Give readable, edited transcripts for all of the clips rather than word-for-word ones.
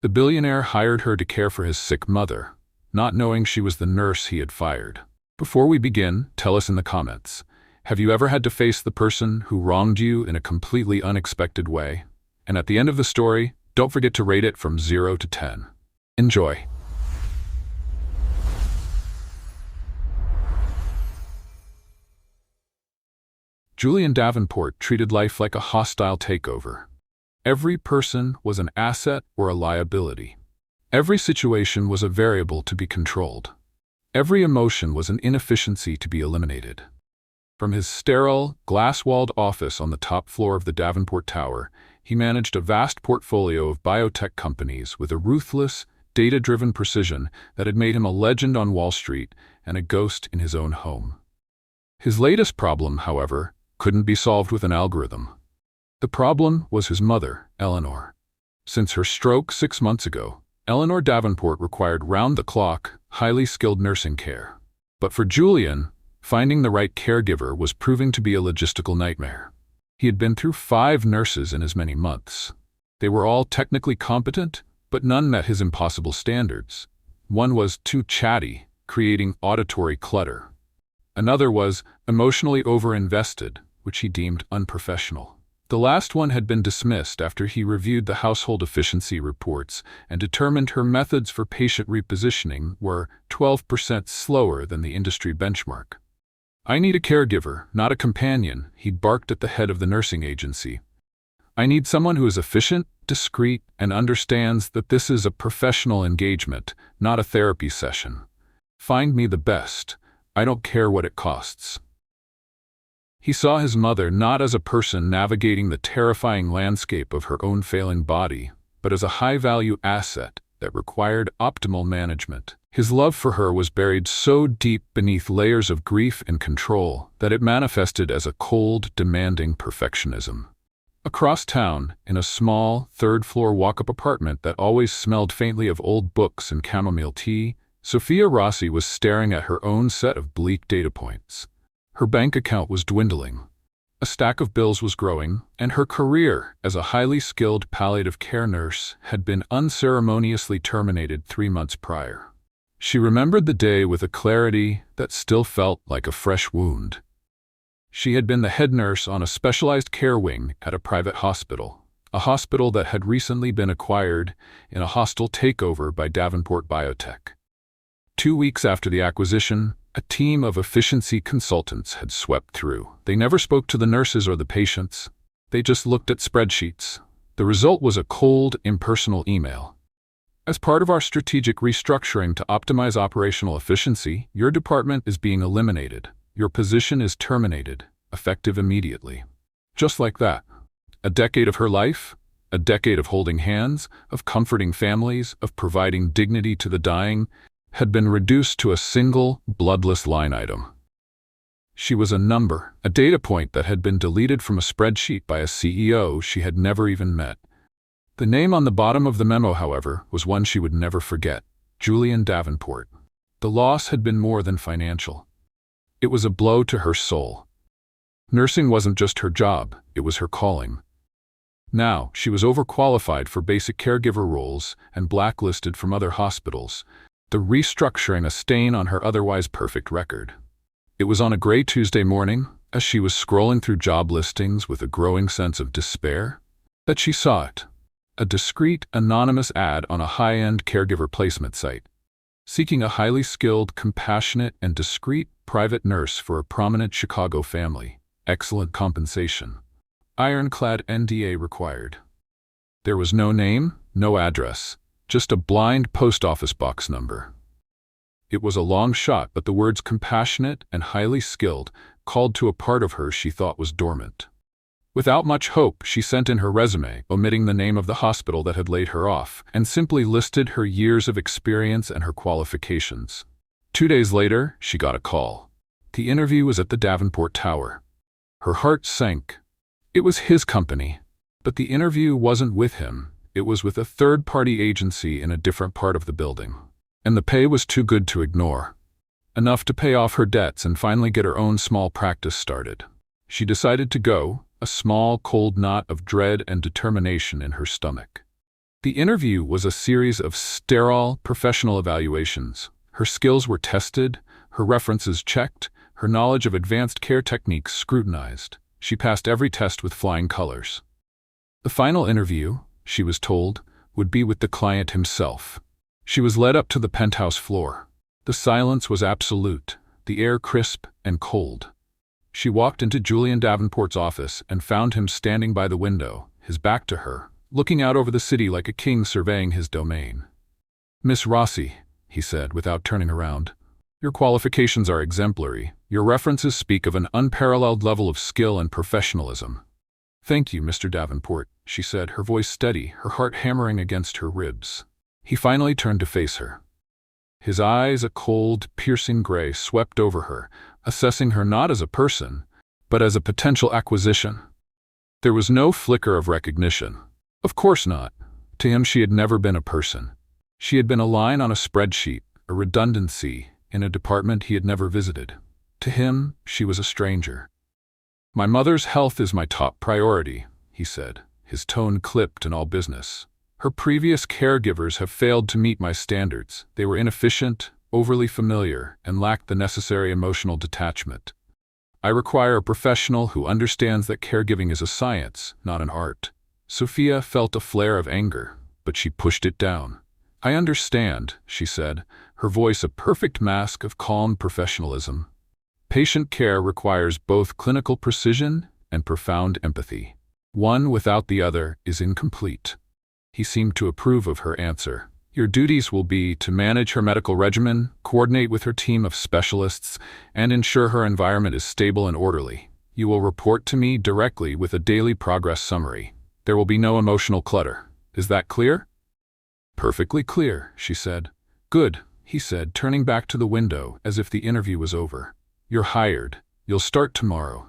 The billionaire hired her to care for his sick mother, not knowing she was the nurse he had fired. Before we begin, tell us in the comments, have you ever had to face the person who wronged you in a completely unexpected way? And at the end of the story, don't forget to rate it from 0 to 10. Enjoy. Julian Davenport treated life like a hostile takeover. Every person was an asset or a liability. Every situation was a variable to be controlled. Every emotion was an inefficiency to be eliminated. From his sterile, glass-walled office on the top floor of the Davenport Tower, he managed a vast portfolio of biotech companies with a ruthless, data-driven precision that had made him a legend on Wall Street and a ghost in his own home. His latest problem, however, couldn't be solved with an algorithm. The problem was his mother, Eleanor. Since her stroke 6 months ago, Eleanor Davenport required round-the-clock, highly skilled nursing care. But for Julian, finding the right caregiver was proving to be a logistical nightmare. He had been through 5 nurses in as many months. They were all technically competent, but none met his impossible standards. One was too chatty, creating auditory clutter. Another was emotionally over-invested, which he deemed unprofessional. The last one had been dismissed after he reviewed the household efficiency reports and determined her methods for patient repositioning were 12% slower than the industry benchmark. "I need a caregiver, not a companion," he barked at the head of the nursing agency. "I need someone who is efficient, discreet, and understands that this is a professional engagement, not a therapy session. Find me the best. I don't care what it costs." He saw his mother not as a person navigating the terrifying landscape of her own failing body, but as a high-value asset that required optimal management. His love for her was buried so deep beneath layers of grief and control that it manifested as a cold, demanding perfectionism. Across town, in a small, third-floor walk-up apartment that always smelled faintly of old books and chamomile tea, Sophia Rossi was staring at her own set of bleak data points. Her bank account was dwindling, a stack of bills was growing, and her career as a highly skilled palliative care nurse had been unceremoniously terminated 3 months prior. She remembered the day with a clarity that still felt like a fresh wound. She had been the head nurse on a specialized care wing at a private hospital, a hospital that had recently been acquired in a hostile takeover by Davenport Biotech. 2 weeks after the acquisition, a team of efficiency consultants had swept through. They never spoke to the nurses or the patients. They just looked at spreadsheets. The result was a cold, impersonal email. "As part of our strategic restructuring to optimize operational efficiency, your department is being eliminated. Your position is terminated, effective immediately." Just like that. A decade of her life, a decade of holding hands, of comforting families, of providing dignity to the dying, had been reduced to a single, bloodless line item. She was a number, a data point that had been deleted from a spreadsheet by a CEO she had never even met. The name on the bottom of the memo, however, was one she would never forget: Julian Davenport. The loss had been more than financial. It was a blow to her soul. Nursing wasn't just her job, it was her calling. Now, she was overqualified for basic caregiver roles and blacklisted from other hospitals, the restructuring a stain on her otherwise perfect record. It was on a gray Tuesday morning, as she was scrolling through job listings with a growing sense of despair, that she saw it. A discreet, anonymous ad on a high-end caregiver placement site, seeking a highly skilled, compassionate, and discreet private nurse for a prominent Chicago family. Excellent compensation. Ironclad NDA required. There was no name, no address, just a blind post office box number. It was a long shot, but the words compassionate and highly skilled called to a part of her she thought was dormant. Without much hope, she sent in her resume, omitting the name of the hospital that had laid her off, and simply listed her years of experience and her qualifications. 2 days later, she got a call. The interview was at the Davenport Tower. Her heart sank. It was his company, but the interview wasn't with him. It was with a third-party agency in a different part of the building. And the pay was too good to ignore. Enough to pay off her debts and finally get her own small practice started. She decided to go, a small, cold knot of dread and determination in her stomach. The interview was a series of sterile, professional evaluations. Her skills were tested, her references checked, her knowledge of advanced care techniques scrutinized. She passed every test with flying colors. The final interview, she was told, would be with the client himself. She was led up to the penthouse floor. The silence was absolute, the air crisp and cold. She walked into Julian Davenport's office and found him standing by the window, his back to her, looking out over the city like a king surveying his domain. "Miss Rossi," he said without turning around, "your qualifications are exemplary. Your references speak of an unparalleled level of skill and professionalism." "Thank you, Mr. Davenport," she said, her voice steady, her heart hammering against her ribs. He finally turned to face her. His eyes, a cold, piercing gray, swept over her, assessing her not as a person, but as a potential acquisition. There was no flicker of recognition. Of course not. To him she had never been a person. She had been a line on a spreadsheet, a redundancy, in a department he had never visited. To him, she was a stranger. "My mother's health is my top priority," he said, his tone clipped and all business. "Her previous caregivers have failed to meet my standards. They were inefficient, overly familiar, and lacked the necessary emotional detachment. I require a professional who understands that caregiving is a science, not an art." Sophia felt a flare of anger, but she pushed it down. "I understand," she said, her voice a perfect mask of calm professionalism. "Patient care requires both clinical precision and profound empathy. One without the other is incomplete." He seemed to approve of her answer. "Your duties will be to manage her medical regimen, coordinate with her team of specialists, and ensure her environment is stable and orderly. You will report to me directly with a daily progress summary. There will be no emotional clutter. Is that clear?" "Perfectly clear," she said. "Good," he said, turning back to the window as if the interview was over. "You're hired. You'll start tomorrow."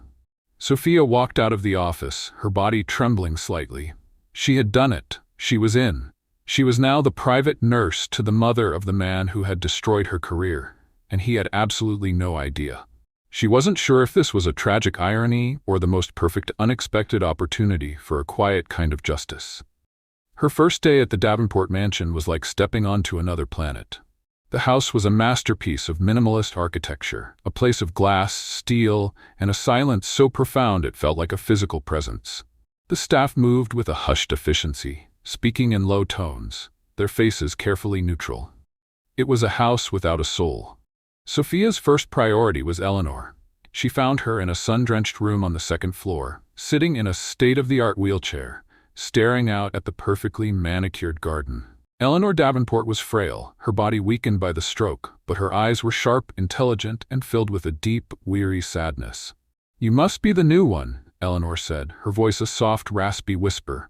Sophia walked out of the office, her body trembling slightly. She had done it. She was in. She was now the private nurse to the mother of the man who had destroyed her career, and he had absolutely no idea. She wasn't sure if this was a tragic irony or the most perfect unexpected opportunity for a quiet kind of justice. Her first day at the Davenport mansion was like stepping onto another planet. The house was a masterpiece of minimalist architecture, a place of glass, steel, and a silence so profound it felt like a physical presence. The staff moved with a hushed efficiency, speaking in low tones, their faces carefully neutral. It was a house without a soul. Sophia's first priority was Eleanor. She found her in a sun-drenched room on the second floor, sitting in a state-of-the-art wheelchair, staring out at the perfectly manicured garden. Eleanor Davenport was frail, her body weakened by the stroke, but her eyes were sharp, intelligent, and filled with a deep, weary sadness. "You must be the new one," Eleanor said, her voice a soft, raspy whisper.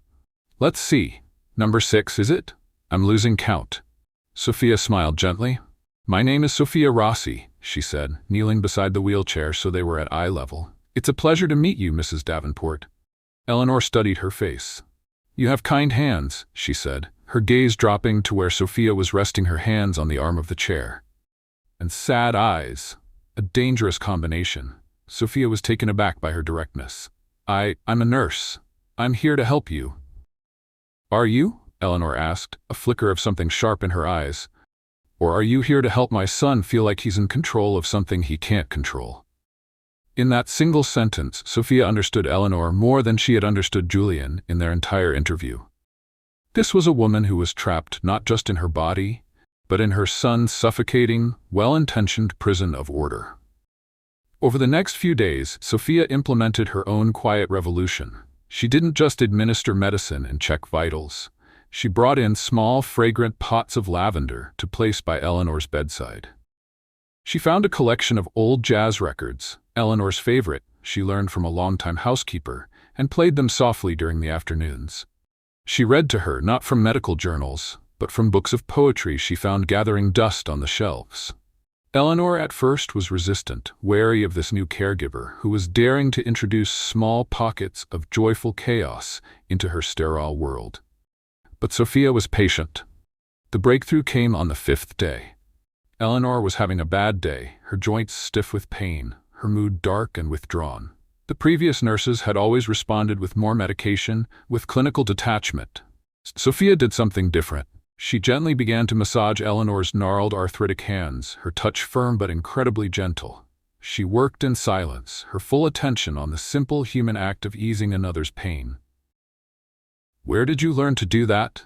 "Let's see. Number 6, is it? I'm losing count." Sophia smiled gently. "My name is Sophia Rossi," she said, kneeling beside the wheelchair so they were at eye level. "It's a pleasure to meet you, Mrs. Davenport." Eleanor studied her face. "You have kind hands," she said, her gaze dropping to where Sophia was resting her hands on the arm of the chair. "And sad eyes. A dangerous combination." Sophia was taken aback by her directness. I'm a nurse. I'm here to help you." "Are you?" Eleanor asked, a flicker of something sharp in her eyes. "Or are you here to help my son feel like he's in control of something he can't control?" In that single sentence, Sophia understood Eleanor more than she had understood Julian in their entire interview. This was a woman who was trapped not just in her body, but in her son's suffocating, well-intentioned prison of order. Over the next few days, Sophia implemented her own quiet revolution. She didn't just administer medicine and check vitals. She brought in small, fragrant pots of lavender to place by Eleanor's bedside. She found a collection of old jazz records, Eleanor's favorite, she learned from a longtime housekeeper, and played them softly during the afternoons. She read to her not from medical journals, but from books of poetry she found gathering dust on the shelves. Eleanor at first was resistant, wary of this new caregiver who was daring to introduce small pockets of joyful chaos into her sterile world. But Sophia was patient. The breakthrough came on the 5th day. Eleanor was having a bad day, her joints stiff with pain, her mood dark and withdrawn. The previous nurses had always responded with more medication, with clinical detachment. Sophia did something different. She gently began to massage Eleanor's gnarled arthritic hands, her touch firm but incredibly gentle. She worked in silence, her full attention on the simple human act of easing another's pain. "Where did you learn to do that?"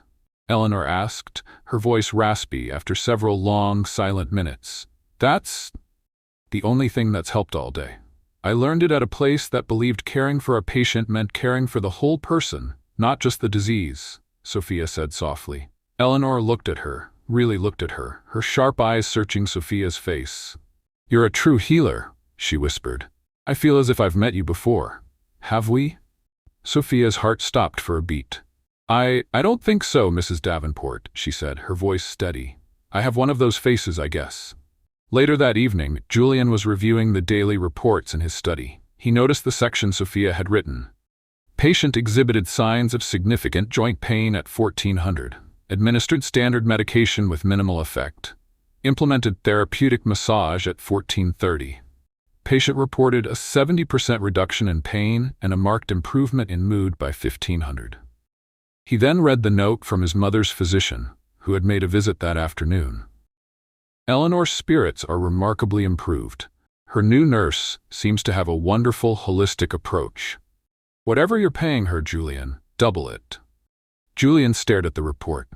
Eleanor asked, her voice raspy after several long, silent minutes. "That's the only thing that's helped all day. I learned it at a place that believed caring for a patient meant caring for the whole person, not just the disease," Sophia said softly. Eleanor looked at her, really looked at her, her sharp eyes searching Sophia's face. "You're a true healer," she whispered. "I feel as if I've met you before. Have we?" Sophia's heart stopped for a beat. I don't think so, Mrs. Davenport," she said, her voice steady. "I have one of those faces, I guess." Later that evening, Julian was reviewing the daily reports in his study. He noticed the section Sophia had written. Patient exhibited signs of significant joint pain at 1400. Administered standard medication with minimal effect. Implemented therapeutic massage at 1430. Patient reported a 70% reduction in pain and a marked improvement in mood by 1500. He then read the note from his mother's physician, who had made a visit that afternoon. Eleanor's spirits are remarkably improved. Her new nurse seems to have a wonderful holistic approach. Whatever you're paying her, Julian, double it. Julian stared at the report.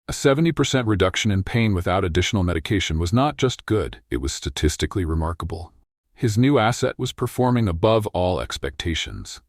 A 70% reduction in pain without additional medication was not just good, it was statistically remarkable. His new asset was performing above all expectations.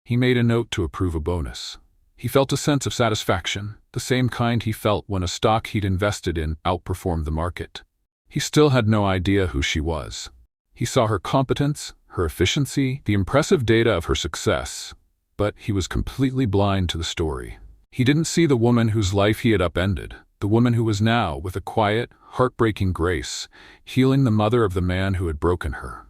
He made a note to approve a bonus. He felt a sense of satisfaction, the same kind he felt when a stock he'd invested in outperformed the market. He still had no idea who she was. He saw her competence, her efficiency, the impressive data of her success, but he was completely blind to the story. He didn't see the woman whose life he had upended, the woman who was now, with a quiet, heartbreaking grace, healing the mother of the man who had broken her.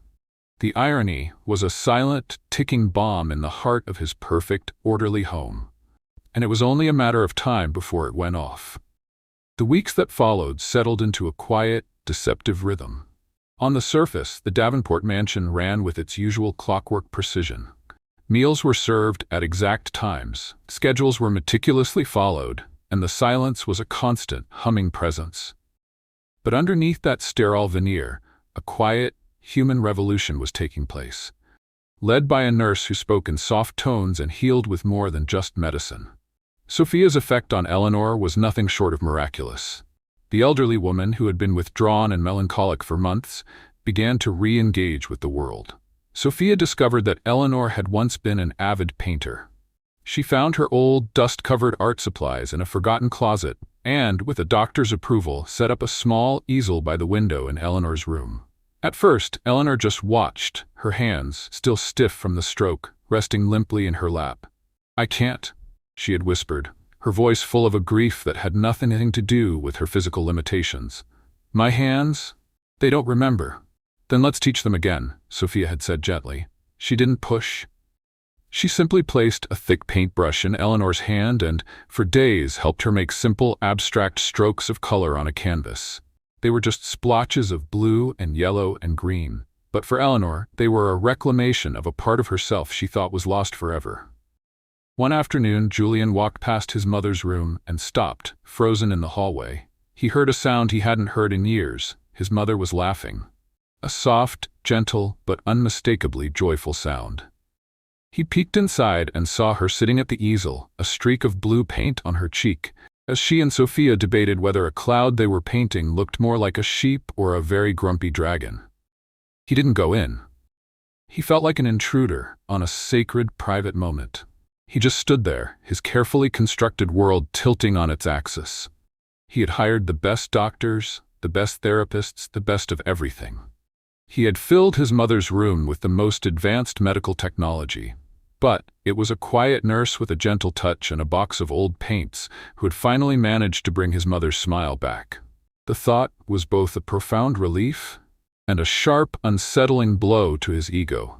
The irony was a silent, ticking bomb in the heart of his perfect, orderly home. And it was only a matter of time before it went off. The weeks that followed settled into a quiet, deceptive rhythm. On the surface, the Davenport mansion ran with its usual clockwork precision. Meals were served at exact times, schedules were meticulously followed, and the silence was a constant, humming presence. But underneath that sterile veneer, a quiet, human revolution was taking place, led by a nurse who spoke in soft tones and healed with more than just medicine. Sophia's effect on Eleanor was nothing short of miraculous. The elderly woman, who had been withdrawn and melancholic for months, began to re-engage with the world. Sophia discovered that Eleanor had once been an avid painter. She found her old, dust-covered art supplies in a forgotten closet and, with a doctor's approval, set up a small easel by the window in Eleanor's room. At first, Eleanor just watched, her hands, still stiff from the stroke, resting limply in her lap. "I can't," she had whispered, her voice full of a grief that had nothing to do with her physical limitations. "My hands? They don't remember." "Then let's teach them again," Sophia had said gently. She didn't push. She simply placed a thick paintbrush in Eleanor's hand and, for days, helped her make simple, abstract strokes of color on a canvas. They were just splotches of blue and yellow and green, but for Eleanor, they were a reclamation of a part of herself she thought was lost forever. One afternoon, Julian walked past his mother's room and stopped, frozen in the hallway. He heard a sound he hadn't heard in years. His mother was laughing. A soft, gentle, but unmistakably joyful sound. He peeked inside and saw her sitting at the easel, a streak of blue paint on her cheek, as she and Sophia debated whether a cloud they were painting looked more like a sheep or a very grumpy dragon. He didn't go in. He felt like an intruder on a sacred, private moment. He just stood there, his carefully constructed world tilting on its axis. He had hired the best doctors, the best therapists, the best of everything. He had filled his mother's room with the most advanced medical technology. But it was a quiet nurse with a gentle touch and a box of old paints who had finally managed to bring his mother's smile back. The thought was both a profound relief and a sharp, unsettling blow to his ego.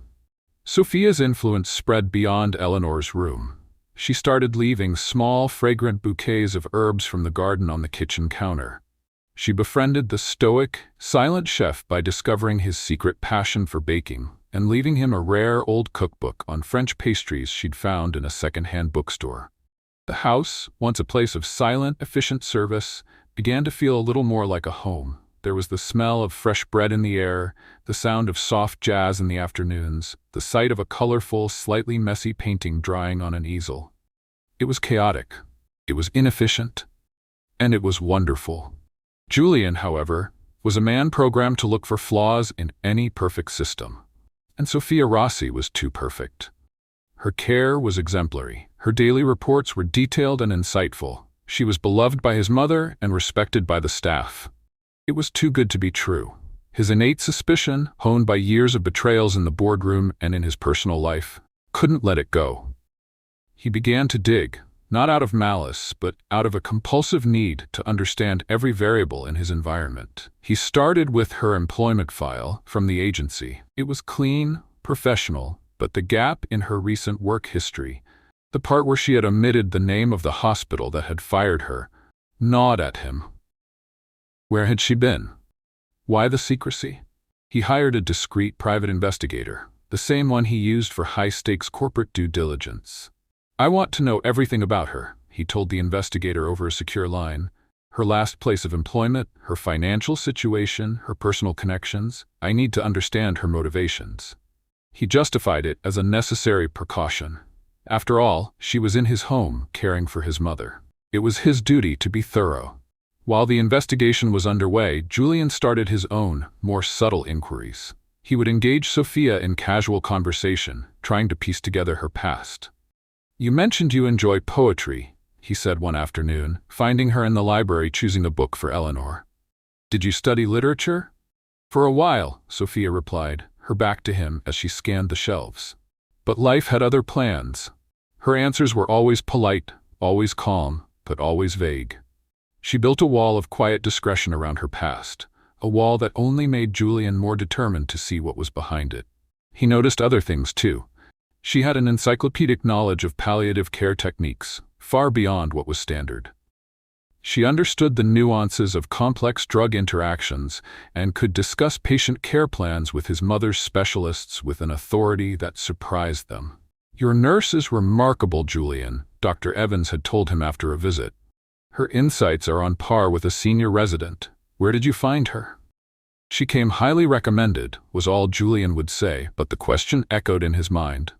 Sophia's influence spread beyond Eleanor's room. She started leaving small, fragrant bouquets of herbs from the garden on the kitchen counter. She befriended the stoic, silent chef by discovering his secret passion for baking and leaving him a rare old cookbook on French pastries she'd found in a second-hand bookstore. The house, once a place of silent, efficient service, began to feel a little more like a home. There was the smell of fresh bread in the air, the sound of soft jazz in the afternoons, the sight of a colorful, slightly messy painting drying on an easel. It was chaotic, it was inefficient, and it was wonderful. Julian, however, was a man programmed to look for flaws in any perfect system. And Sophia Rossi was too perfect. Her care was exemplary. Her daily reports were detailed and insightful. She was beloved by his mother and respected by the staff. It was too good to be true. His innate suspicion, honed by years of betrayals in the boardroom and in his personal life, couldn't let it go. He began to dig, not out of malice, but out of a compulsive need to understand every variable in his environment. He started with her employment file from the agency. It was clean, professional, but the gap in her recent work history, the part where she had omitted the name of the hospital that had fired her, gnawed at him. Where had she been? Why the secrecy? He hired a discreet private investigator, the same one he used for high-stakes corporate due diligence. "I want to know everything about her," he told the investigator over a secure line. "Her last place of employment, her financial situation, her personal connections. I need to understand her motivations." He justified it as a necessary precaution. After all, she was in his home, caring for his mother. It was his duty to be thorough. While the investigation was underway, Julian started his own, more subtle inquiries. He would engage Sophia in casual conversation, trying to piece together her past. "You mentioned you enjoy poetry," he said one afternoon, finding her in the library choosing a book for Eleanor. "Did you study literature?" "For a while," Sophia replied, her back to him as she scanned the shelves. But life had other plans. Her answers were always polite, always calm, but always vague. She built a wall of quiet discretion around her past, a wall that only made Julian more determined to see what was behind it. He noticed other things, too. She had an encyclopedic knowledge of palliative care techniques, far beyond what was standard. She understood the nuances of complex drug interactions and could discuss patient care plans with his mother's specialists with an authority that surprised them. "Your nurse is remarkable, Julian," Dr. Evans had told him after a visit. "Her insights are on par with a senior resident. Where did you find her?" "She came highly recommended," was all Julian would say, but the question echoed in his mind.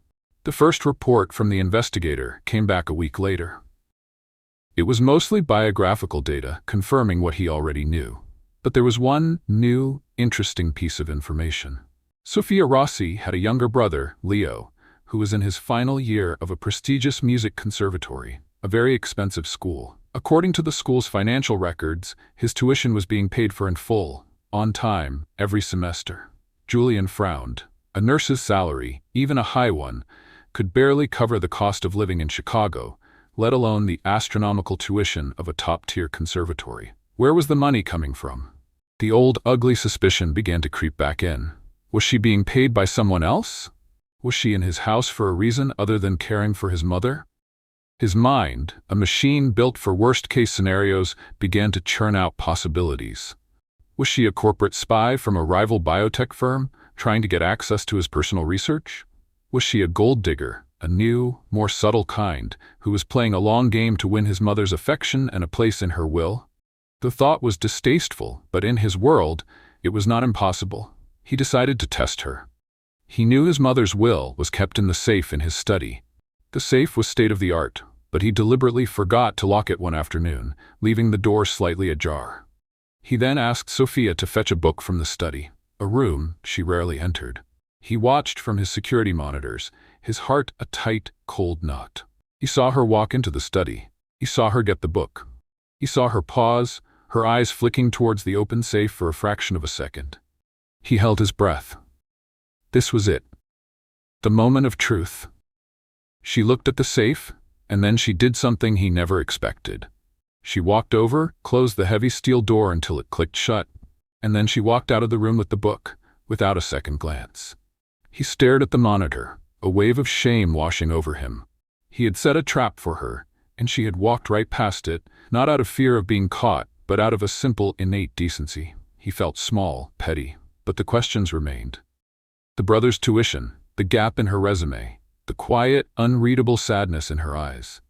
The first report from the investigator came back a week later. It was mostly biographical data, confirming what he already knew. But there was one new, interesting piece of information. Sophia Rossi had a younger brother, Leo, who was in his final year of a prestigious music conservatory, a very expensive school. According to the school's financial records, his tuition was being paid for in full, on time, every semester. Julian frowned. A nurse's salary, even a high one, could barely cover the cost of living in Chicago, let alone the astronomical tuition of a top-tier conservatory. Where was the money coming from? The old, ugly suspicion began to creep back in. Was she being paid by someone else? Was she in his house for a reason other than caring for his mother? His mind, a machine built for worst-case scenarios, began to churn out possibilities. Was she a corporate spy from a rival biotech firm, trying to get access to his personal research? Was she a gold digger, a new, more subtle kind, who was playing a long game to win his mother's affection and a place in her will? The thought was distasteful, but in his world, it was not impossible. He decided to test her. He knew his mother's will was kept in the safe in his study. The safe was state-of-the-art, but he deliberately forgot to lock it one afternoon, leaving the door slightly ajar. He then asked Sophia to fetch a book from the study, a room she rarely entered. He watched from his security monitors, his heart a tight, cold knot. He saw her walk into the study. He saw her get the book. He saw her pause, her eyes flicking towards the open safe for a fraction of a second. He held his breath. This was it. The moment of truth. She looked at the safe, and then she did something he never expected. She walked over, closed the heavy steel door until it clicked shut, and then she walked out of the room with the book, without a second glance. He stared at the monitor, a wave of shame washing over him. He had set a trap for her, and she had walked right past it, not out of fear of being caught, but out of a simple, innate decency. He felt small, petty, but the questions remained. The brother's tuition, the gap in her resume, the quiet, unreadable sadness in her eyes.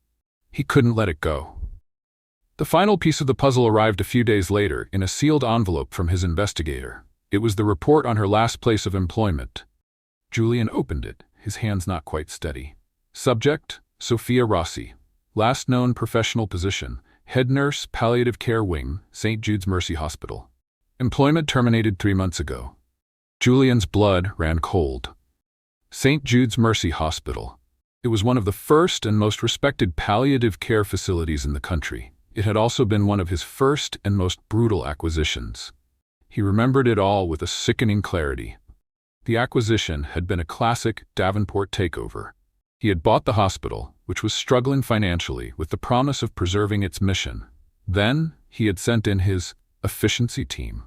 He couldn't let it go. The final piece of the puzzle arrived a few days later in a sealed envelope from his investigator. It was the report on her last place of employment. Julian opened it, his hands not quite steady. Subject: Sophia Rossi. Last known professional position: head nurse, palliative care wing, St. Jude's Mercy Hospital. Employment terminated 3 months ago. Julian's blood ran cold. St. Jude's Mercy Hospital. It was one of the first and most respected palliative care facilities in the country. It had also been one of his first and most brutal acquisitions. He remembered it all with a sickening clarity. The acquisition had been a classic Davenport takeover. He had bought the hospital, which was struggling financially, with the promise of preserving its mission. Then, he had sent in his efficiency team.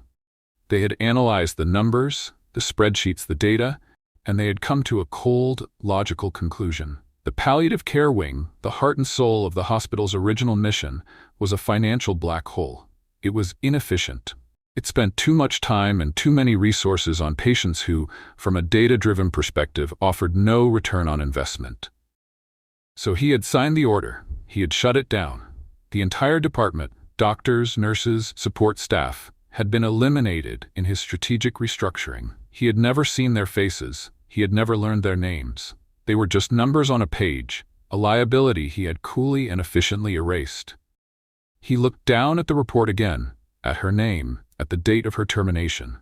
They had analyzed the numbers, the spreadsheets, the data, and they had come to a cold, logical conclusion. The palliative care wing, the heart and soul of the hospital's original mission, was a financial black hole. It was inefficient. It spent too much time and too many resources on patients who, from a data-driven perspective, offered no return on investment. So he had signed the order. He had shut it down. The entire department, doctors, nurses, support staff, had been eliminated in his strategic restructuring. He had never seen their faces. He had never learned their names. They were just numbers on a page, a liability he had coolly and efficiently erased. He looked down at the report again, at her name, at the date of her termination.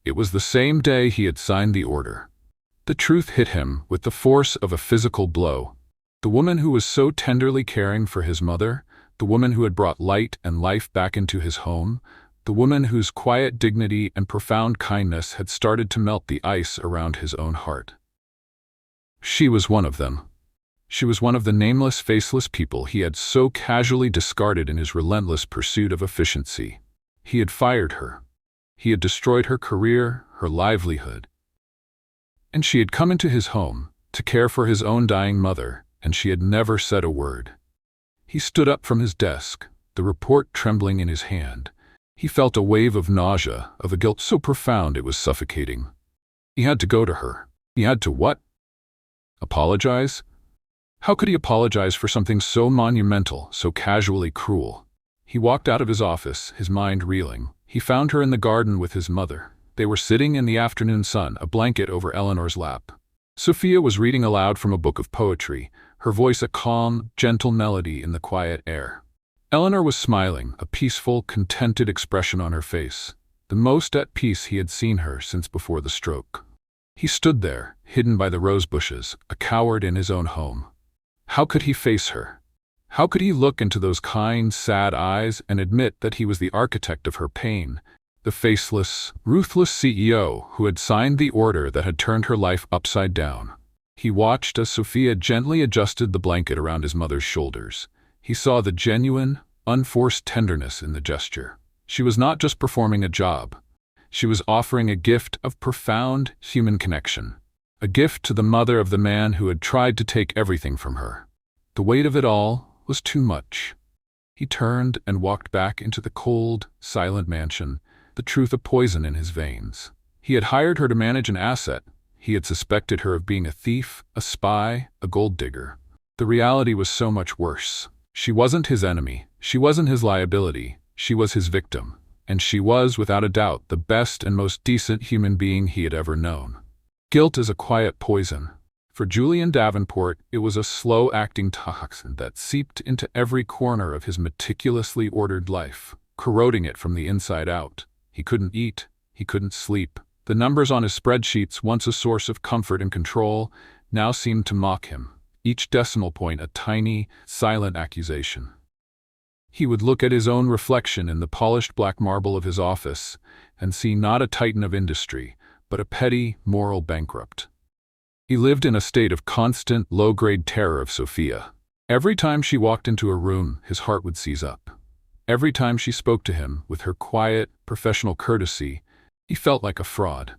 It was the same day he had signed the order. The truth hit him with the force of a physical blow. The woman who was so tenderly caring for his mother, the woman who had brought light and life back into his home, the woman whose quiet dignity and profound kindness had started to melt the ice around his own heart. She was one of them. She was one of the nameless, faceless people he had so casually discarded in his relentless pursuit of efficiency. He had fired her. He had destroyed her career, her livelihood. And she had come into his home to care for his own dying mother, and she had never said a word. He stood up from his desk, the report trembling in his hand. He felt a wave of nausea, of a guilt so profound it was suffocating. He had to go to her. He had to what? Apologize? How could he apologize for something so monumental, so casually cruel? He walked out of his office, his mind reeling. He found her in the garden with his mother. They were sitting in the afternoon sun, a blanket over Eleanor's lap. Sophia was reading aloud from a book of poetry, her voice a calm, gentle melody in the quiet air. Eleanor was smiling, a peaceful, contented expression on her face, the most at peace he had seen her since before the stroke. He stood there, hidden by the rose bushes, a coward in his own home. How could he face her? How could he look into those kind, sad eyes and admit that he was the architect of her pain, the faceless, ruthless CEO who had signed the order that had turned her life upside down? He watched as Sophia gently adjusted the blanket around his mother's shoulders. He saw the genuine, unforced tenderness in the gesture. She was not just performing a job. She was offering a gift of profound human connection, a gift to the mother of the man who had tried to take everything from her. The weight of it all was too much. He turned and walked back into the cold, silent mansion, the truth a poison in his veins. He had hired her to manage an asset. He had suspected her of being a thief, a spy, a gold digger. The reality was so much worse. She wasn't his enemy. She wasn't his liability. She was his victim. And she was, without a doubt, the best and most decent human being he had ever known. Guilt is a quiet poison. For Julian Davenport, it was a slow-acting toxin that seeped into every corner of his meticulously ordered life, corroding it from the inside out. He couldn't eat. He couldn't sleep. The numbers on his spreadsheets, once a source of comfort and control, now seemed to mock him, each decimal point a tiny, silent accusation. He would look at his own reflection in the polished black marble of his office and see not a titan of industry, but a petty, moral bankrupt. He lived in a state of constant, low-grade terror of Sophia. Every time she walked into a room, his heart would seize up. Every time she spoke to him, with her quiet, professional courtesy, he felt like a fraud.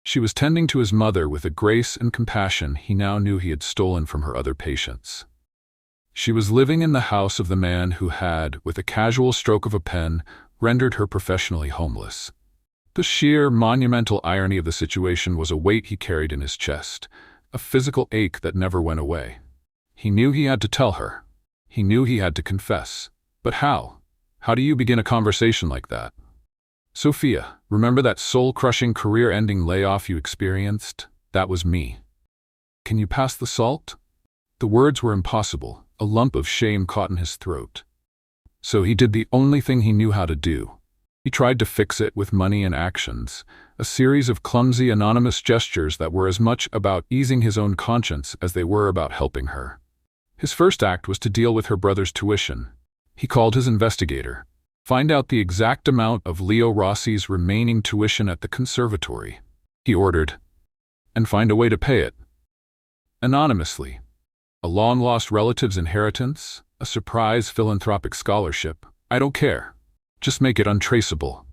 She was tending to his mother with a grace and compassion he now knew he had stolen from her other patients. She was living in the house of the man who had, with a casual stroke of a pen, rendered her professionally homeless. The sheer, monumental irony of the situation was a weight he carried in his chest, a physical ache that never went away. He knew he had to tell her. He knew he had to confess. But how? How do you begin a conversation like that? Sophia, remember that soul-crushing, career-ending layoff you experienced? That was me. Can you pass the salt? The words were impossible. A lump of shame caught in his throat. So he did the only thing he knew how to do. He tried to fix it with money and actions, a series of clumsy, anonymous gestures that were as much about easing his own conscience as they were about helping her. His first act was to deal with her brother's tuition. He called his investigator. Find out the exact amount of Leo Rossi's remaining tuition at the conservatory, he ordered, and find a way to pay it. Anonymously. A long-lost relative's inheritance, a surprise philanthropic scholarship, I don't care. Just make it untraceable.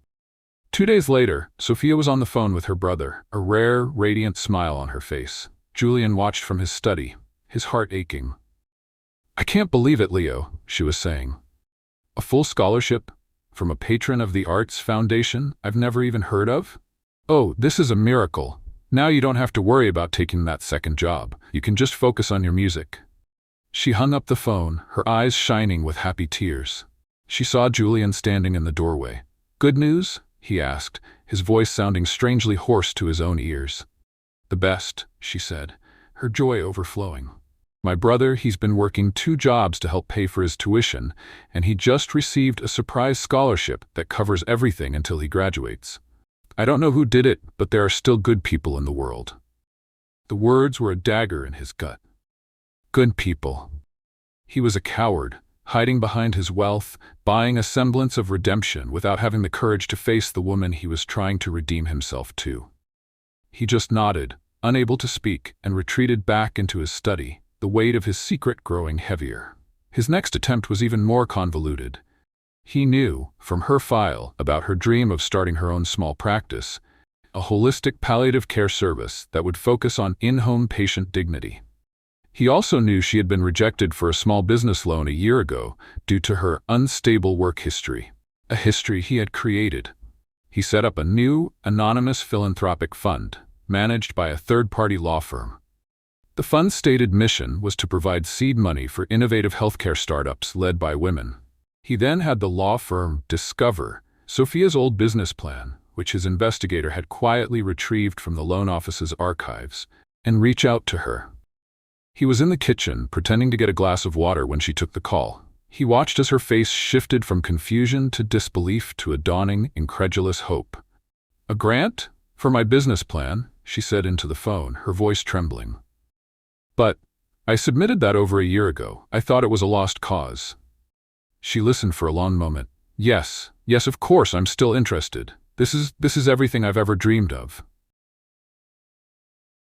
2 days later, Sophia was on the phone with her brother, a rare, radiant smile on her face. Julian watched from his study, his heart aching. I can't believe it, Leo, she was saying. A full scholarship? From a patron of the Arts Foundation I've never even heard of? Oh, this is a miracle. Now you don't have to worry about taking that second job. You can just focus on your music. She hung up the phone, her eyes shining with happy tears. She saw Julian standing in the doorway. Good news? He asked, his voice sounding strangely hoarse to his own ears. The best, she said, her joy overflowing. My brother, he's been working 2 jobs to help pay for his tuition, and he just received a surprise scholarship that covers everything until he graduates. I don't know who did it, but there are still good people in the world. The words were a dagger in his gut. Good people. He was a coward, hiding behind his wealth, buying a semblance of redemption without having the courage to face the woman he was trying to redeem himself to. He just nodded, unable to speak, and retreated back into his study, the weight of his secret growing heavier. His next attempt was even more convoluted. He knew, from her file, about her dream of starting her own small practice, a holistic palliative care service that would focus on in-home patient dignity. He also knew she had been rejected for a small business loan a year ago due to her unstable work history, a history he had created. He set up a new, anonymous philanthropic fund, managed by a third-party law firm. The fund's stated mission was to provide seed money for innovative healthcare startups led by women. He then had the law firm discover Sophia's old business plan, which his investigator had quietly retrieved from the loan office's archives, and reach out to her. He was in the kitchen, pretending to get a glass of water when she took the call. He watched as her face shifted from confusion to disbelief to a dawning, incredulous hope. A grant? For my business plan, she said into the phone, her voice trembling. But I submitted that over a year ago. I thought it was a lost cause. She listened for a long moment. Yes, of course, I'm still interested. This is everything I've ever dreamed of.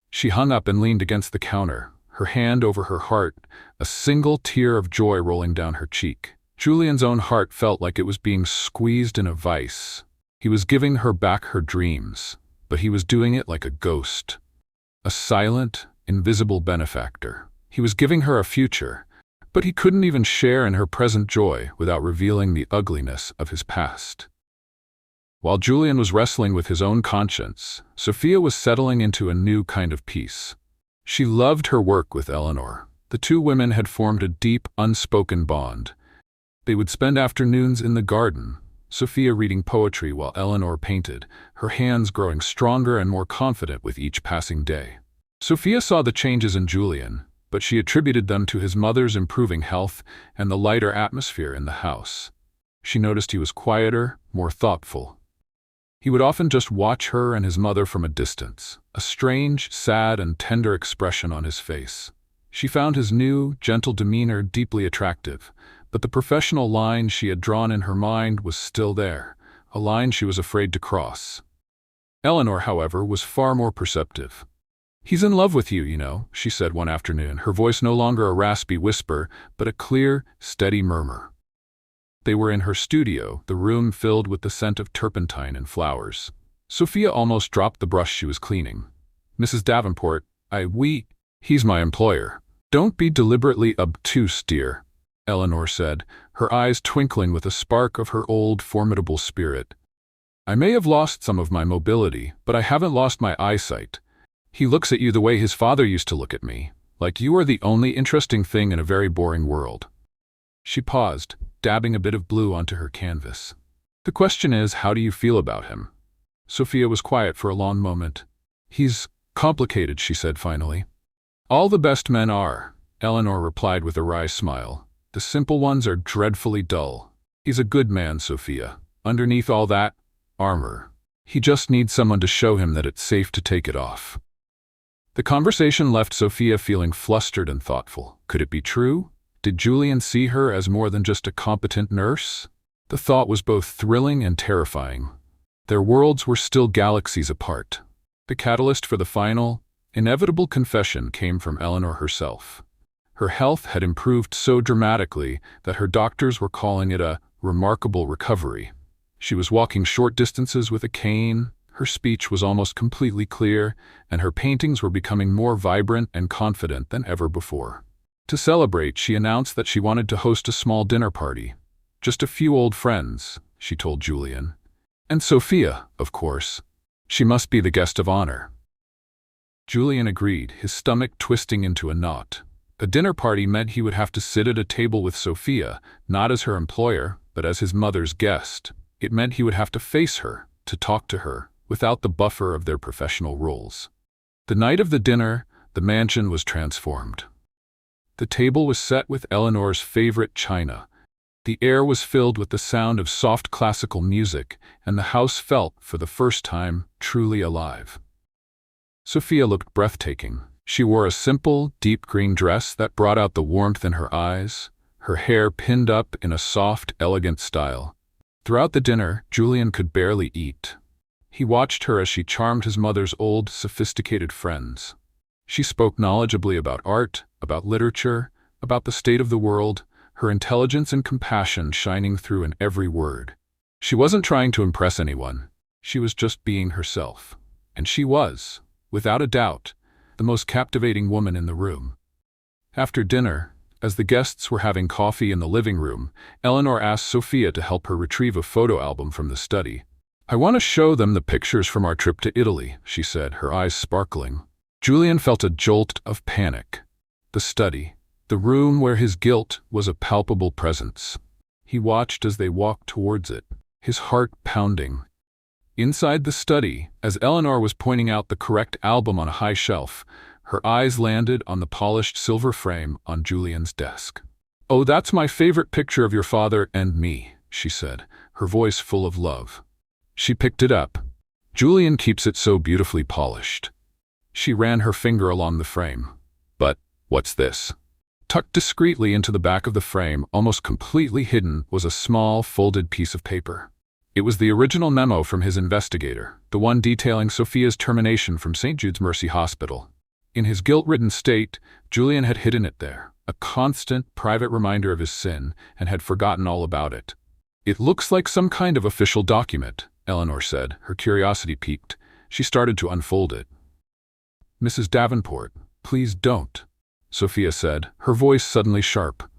She hung up and leaned against the counter, her hand over her heart, a single tear of joy rolling down her cheek. Julian's own heart felt like it was being squeezed in a vice. He was giving her back her dreams, but he was doing it like a ghost. A silent, invisible benefactor. He was giving her a future, but he couldn't even share in her present joy without revealing the ugliness of his past. While Julian was wrestling with his own conscience, Sophia was settling into a new kind of peace. She loved her work with Eleanor. The 2 women had formed a deep, unspoken bond. They would spend afternoons in the garden, Sophia reading poetry while Eleanor painted, her hands growing stronger and more confident with each passing day. Sophia saw the changes in Julian, but she attributed them to his mother's improving health and the lighter atmosphere in the house. She noticed he was quieter, more thoughtful. He would often just watch her and his mother from a distance, a strange, sad, and tender expression on his face. She found his new, gentle demeanor deeply attractive, but the professional line she had drawn in her mind was still there, a line she was afraid to cross. Eleanor, however, was far more perceptive. He's in love with you, you know, she said one afternoon, her voice no longer a raspy whisper, but a clear, steady murmur. They were in her studio, the room filled with the scent of turpentine and flowers. Sophia almost dropped the brush she was cleaning. Mrs. Davenport, he's my employer. Don't be deliberately obtuse, dear, Eleanor said, her eyes twinkling with a spark of her old, formidable spirit. I may have lost some of my mobility, but I haven't lost my eyesight. He looks at you the way his father used to look at me, like you are the only interesting thing in a very boring world. She paused, dabbing a bit of blue onto her canvas. The question is, how do you feel about him? Sophia was quiet for a long moment. He's complicated, she said finally. All the best men are, Eleanor replied with a wry smile. The simple ones are dreadfully dull. He's a good man, Sophia. Underneath all that armor, he just needs someone to show him that it's safe to take it off. The conversation left Sophia feeling flustered and thoughtful. Could it be true? Did Julian see her as more than just a competent nurse? The thought was both thrilling and terrifying. Their worlds were still galaxies apart. The catalyst for the final, inevitable confession came from Eleanor herself. Her health had improved so dramatically that her doctors were calling it a remarkable recovery. She was walking short distances with a cane, her speech was almost completely clear, and her paintings were becoming more vibrant and confident than ever before. To celebrate, she announced that she wanted to host a small dinner party. Just a few old friends, she told Julian. And Sophia, of course. She must be the guest of honor. Julian agreed, his stomach twisting into a knot. A dinner party meant he would have to sit at a table with Sophia, not as her employer, but as his mother's guest. It meant he would have to face her, to talk to her, without the buffer of their professional roles. The night of the dinner, the mansion was transformed. The table was set with Eleanor's favorite china. The air was filled with the sound of soft classical music, and the house felt, for the first time, truly alive. Sophia looked breathtaking. She wore a simple, deep green dress that brought out the warmth in her eyes, her hair pinned up in a soft, elegant style. Throughout the dinner, Julian could barely eat. He watched her as she charmed his mother's old, sophisticated friends. She spoke knowledgeably about art, about literature, about the state of the world, her intelligence and compassion shining through in every word. She wasn't trying to impress anyone. She was just being herself. And she was, without a doubt, the most captivating woman in the room. After dinner, as the guests were having coffee in the living room, Eleanor asked Sophia to help her retrieve a photo album from the study. "I want to show them the pictures from our trip to Italy," she said, her eyes sparkling. Julian felt a jolt of panic. The study, the room where his guilt was a palpable presence. He watched as they walked towards it, his heart pounding. Inside the study, as Eleanor was pointing out the correct album on a high shelf, her eyes landed on the polished silver frame on Julian's desk. "Oh, that's my favorite picture of your father and me," she said, her voice full of love. She picked it up. "Julian keeps it so beautifully polished." She ran her finger along the frame. "But, what's this?" Tucked discreetly into the back of the frame, almost completely hidden, was a small, folded piece of paper. It was the original memo from his investigator, the one detailing Sophia's termination from St. Jude's Mercy Hospital. In his guilt-ridden state, Julian had hidden it there, a constant, private reminder of his sin, and had forgotten all about it. "It looks like some kind of official document," Eleanor said, her curiosity piqued. She started to unfold it. "Mrs. Davenport, please don't," Sophia said, her voice suddenly sharp.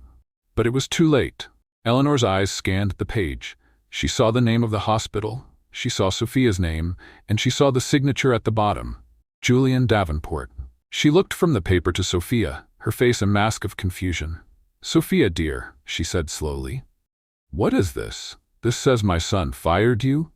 But it was too late. Eleanor's eyes scanned the page. She saw the name of the hospital, she saw Sophia's name, and she saw the signature at the bottom, Julian Davenport. She looked from the paper to Sophia, her face a mask of confusion. "Sophia, dear," she said slowly. "What is this? This says my son fired you?"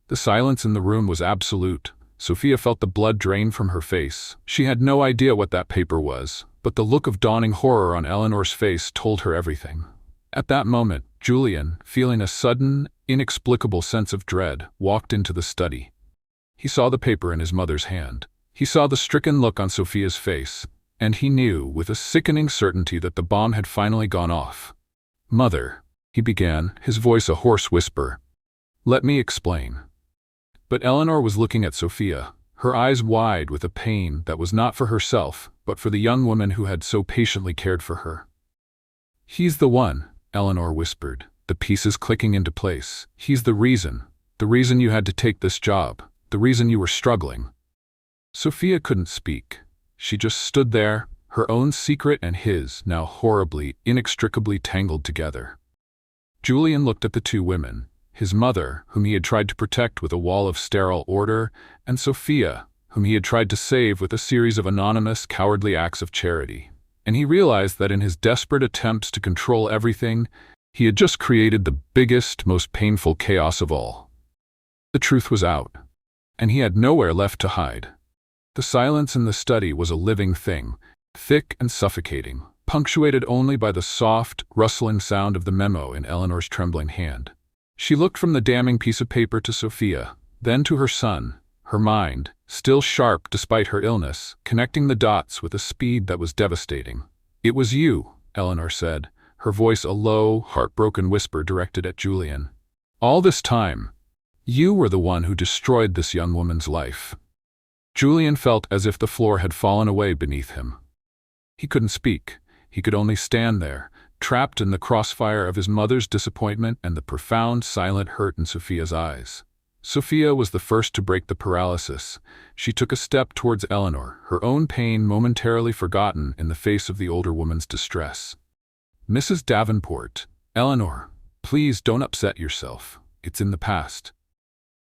The silence in the room was absolute. Sophia felt the blood drain from her face. She had no idea what that paper was, but the look of dawning horror on Eleanor's face told her everything. At that moment, Julian, feeling a sudden, inexplicable sense of dread, walked into the study. He saw the paper in his mother's hand. He saw the stricken look on Sophia's face, and he knew with a sickening certainty that the bomb had finally gone off. "Mother," he began, his voice a hoarse whisper. "Let me explain." But Eleanor was looking at Sophia, her eyes wide with a pain that was not for herself, but for the young woman who had so patiently cared for her. "He's the one," Eleanor whispered, the pieces clicking into place. "He's the reason you had to take this job, the reason you were struggling." Sophia couldn't speak. She just stood there, her own secret and his now horribly, inextricably tangled together. Julian looked at the two women, his mother, whom he had tried to protect with a wall of sterile order, and Sophia, whom he had tried to save with a series of anonymous, cowardly acts of charity. and he realized that in his desperate attempts to control everything, he had just created the biggest, most painful chaos of all. The truth was out, and he had nowhere left to hide. The silence in the study was a living thing, thick and suffocating, punctuated only by the soft, rustling sound of the memo in Eleanor's trembling hand. She looked from the damning piece of paper to Sophia, then to her son, her mind, still sharp despite her illness, connecting the dots with a speed that was devastating. "It was you," Eleanor said, her voice a low, heartbroken whisper directed at Julian. "All this time, you were the one who destroyed this young woman's life." Julian felt as if the floor had fallen away beneath him. He couldn't speak. He could only stand there, trapped in the crossfire of his mother's disappointment and the profound, silent hurt in Sophia's eyes. Sophia was the first to break the paralysis. She took a step towards Eleanor, her own pain momentarily forgotten in the face of the older woman's distress. "Mrs. Davenport, Eleanor, please don't upset yourself. It's in the past."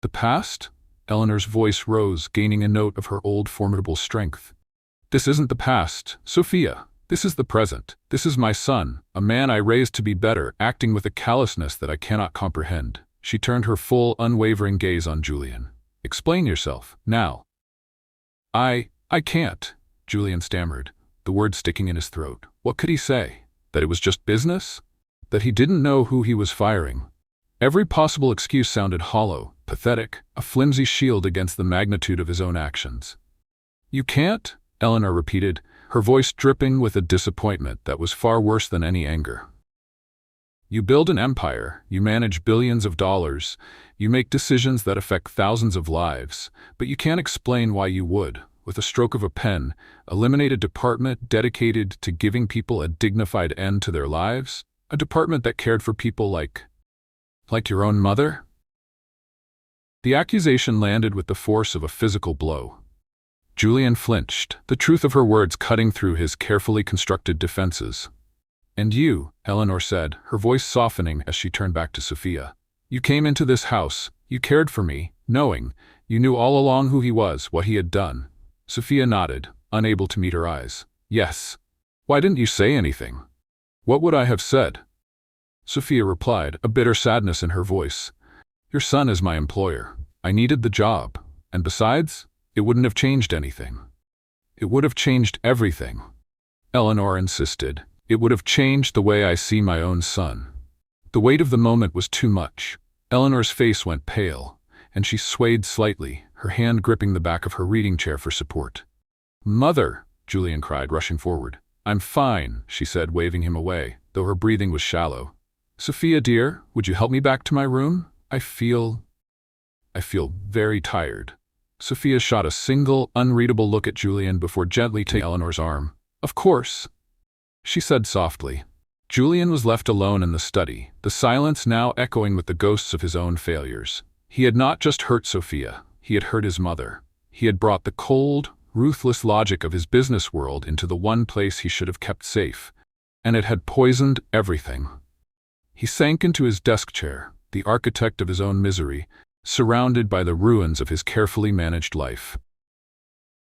"The past?" Eleanor's voice rose, gaining a note of her old formidable strength. "This isn't the past, Sophia. This is the present. This is my son, a man I raised to be better, acting with a callousness that I cannot comprehend." She turned her full, unwavering gaze on Julian. "Explain yourself, now." I can't," Julian stammered, the words sticking in his throat. What could he say? That it was just business? That he didn't know who he was firing? Every possible excuse sounded hollow, pathetic, a flimsy shield against the magnitude of his own actions. "You can't?" Eleanor repeated, her voice dripping with a disappointment that was far worse than any anger. "You build an empire, you manage billions of dollars, you make decisions that affect thousands of lives, but you can't explain why you would, with a stroke of a pen, eliminate a department dedicated to giving people a dignified end to their lives? A department that cared for people like your own mother?" The accusation landed with the force of a physical blow. Julian flinched, the truth of her words cutting through his carefully constructed defenses. "And you," Eleanor said, her voice softening as she turned back to Sophia. "You came into this house, you cared for me, knowing, you knew all along who he was, what he had done." Sophia nodded, unable to meet her eyes. "Yes. Why didn't you say anything?" "What would I have said?" Sophia replied, a bitter sadness in her voice. "Your son is my employer. I needed the job. And besides, it wouldn't have changed anything." "It would have changed everything," Eleanor insisted. "It would have changed the way I see my own son." The weight of the moment was too much. Eleanor's face went pale, and she swayed slightly, her hand gripping the back of her reading chair for support. "Mother!" Julian cried, rushing forward. "I'm fine," she said, waving him away, though her breathing was shallow. "Sophia, dear, would you help me back to my room? I feel very tired." Sophia shot a single, unreadable look at Julian before gently taking Eleanor's arm. "Of course," she said softly. Julian was left alone in the study, the silence now echoing with the ghosts of his own failures. He had not just hurt Sophia, he had hurt his mother. He had brought the cold, ruthless logic of his business world into the one place he should have kept safe, and it had poisoned everything. He sank into his desk chair, the architect of his own misery, surrounded by the ruins of his carefully managed life.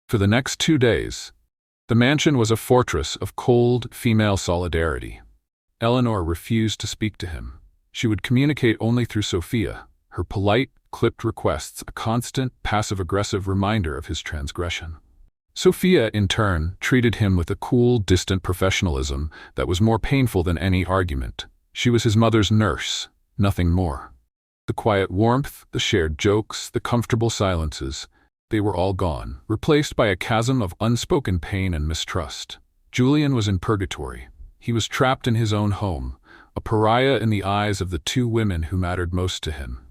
For the next 2 days, the mansion was a fortress of cold, female solidarity. Eleanor refused to speak to him. She would communicate only through Sophia, her polite, clipped requests a constant, passive-aggressive reminder of his transgression. Sophia, in turn, treated him with a cool, distant professionalism that was more painful than any argument. She was his mother's nurse, nothing more. The quiet warmth, the shared jokes, the comfortable silences, they were all gone, replaced by a chasm of unspoken pain and mistrust. Julian was in purgatory. He was trapped in his own home, a pariah in the eyes of the 2 women who mattered most to him.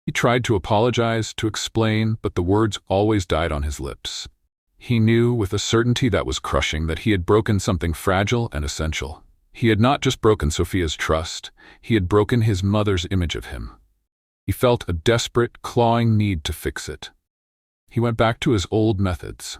He tried to apologize, to explain, but the words always died on his lips. He knew, with a certainty that was crushing, that he had broken something fragile and essential. He had not just broken Sophia's trust, he had broken his mother's image of him. He felt a desperate, clawing need to fix it. He went back to his old methods.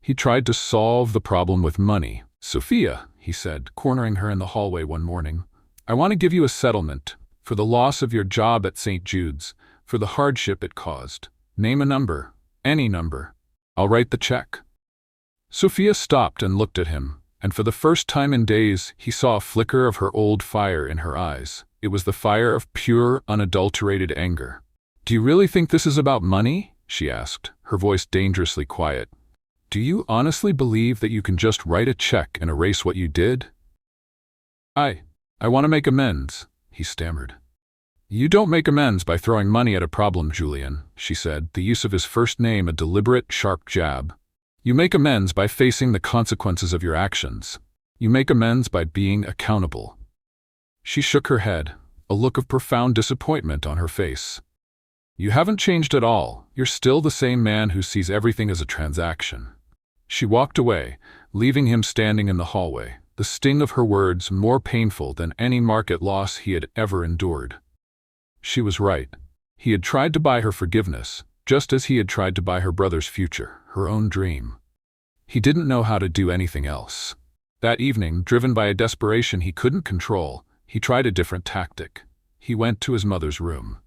He tried to solve the problem with money. "Sophia," he said, cornering her in the hallway one morning, "I want to give you a settlement for the loss of your job at St. Jude's, for the hardship it caused. Name a number, any number. I'll write the check." Sophia stopped and looked at him, And for the first time in days, he saw a flicker of her old fire in her eyes. It was the fire of pure, unadulterated anger. "Do you really think this is about money?" she asked, her voice dangerously quiet. "Do you honestly believe that you can just write a check and erase what you did?" I want to make amends," he stammered. "You don't make amends by throwing money at a problem, Julian," she said, the use of his first name a deliberate, sharp jab. "You make amends by facing the consequences of your actions. You make amends by being accountable." She shook her head, a look of profound disappointment on her face. "You haven't changed at all. You're still the same man who sees everything as a transaction." She walked away, leaving him standing in the hallway, the sting of her words more painful than any market loss he had ever endured. She was right. He had tried to buy her forgiveness, just as he had tried to buy her brother's future, her own dream. He didn't know how to do anything else. That evening, driven by a desperation he couldn't control, he tried a different tactic. He went to his mother's room.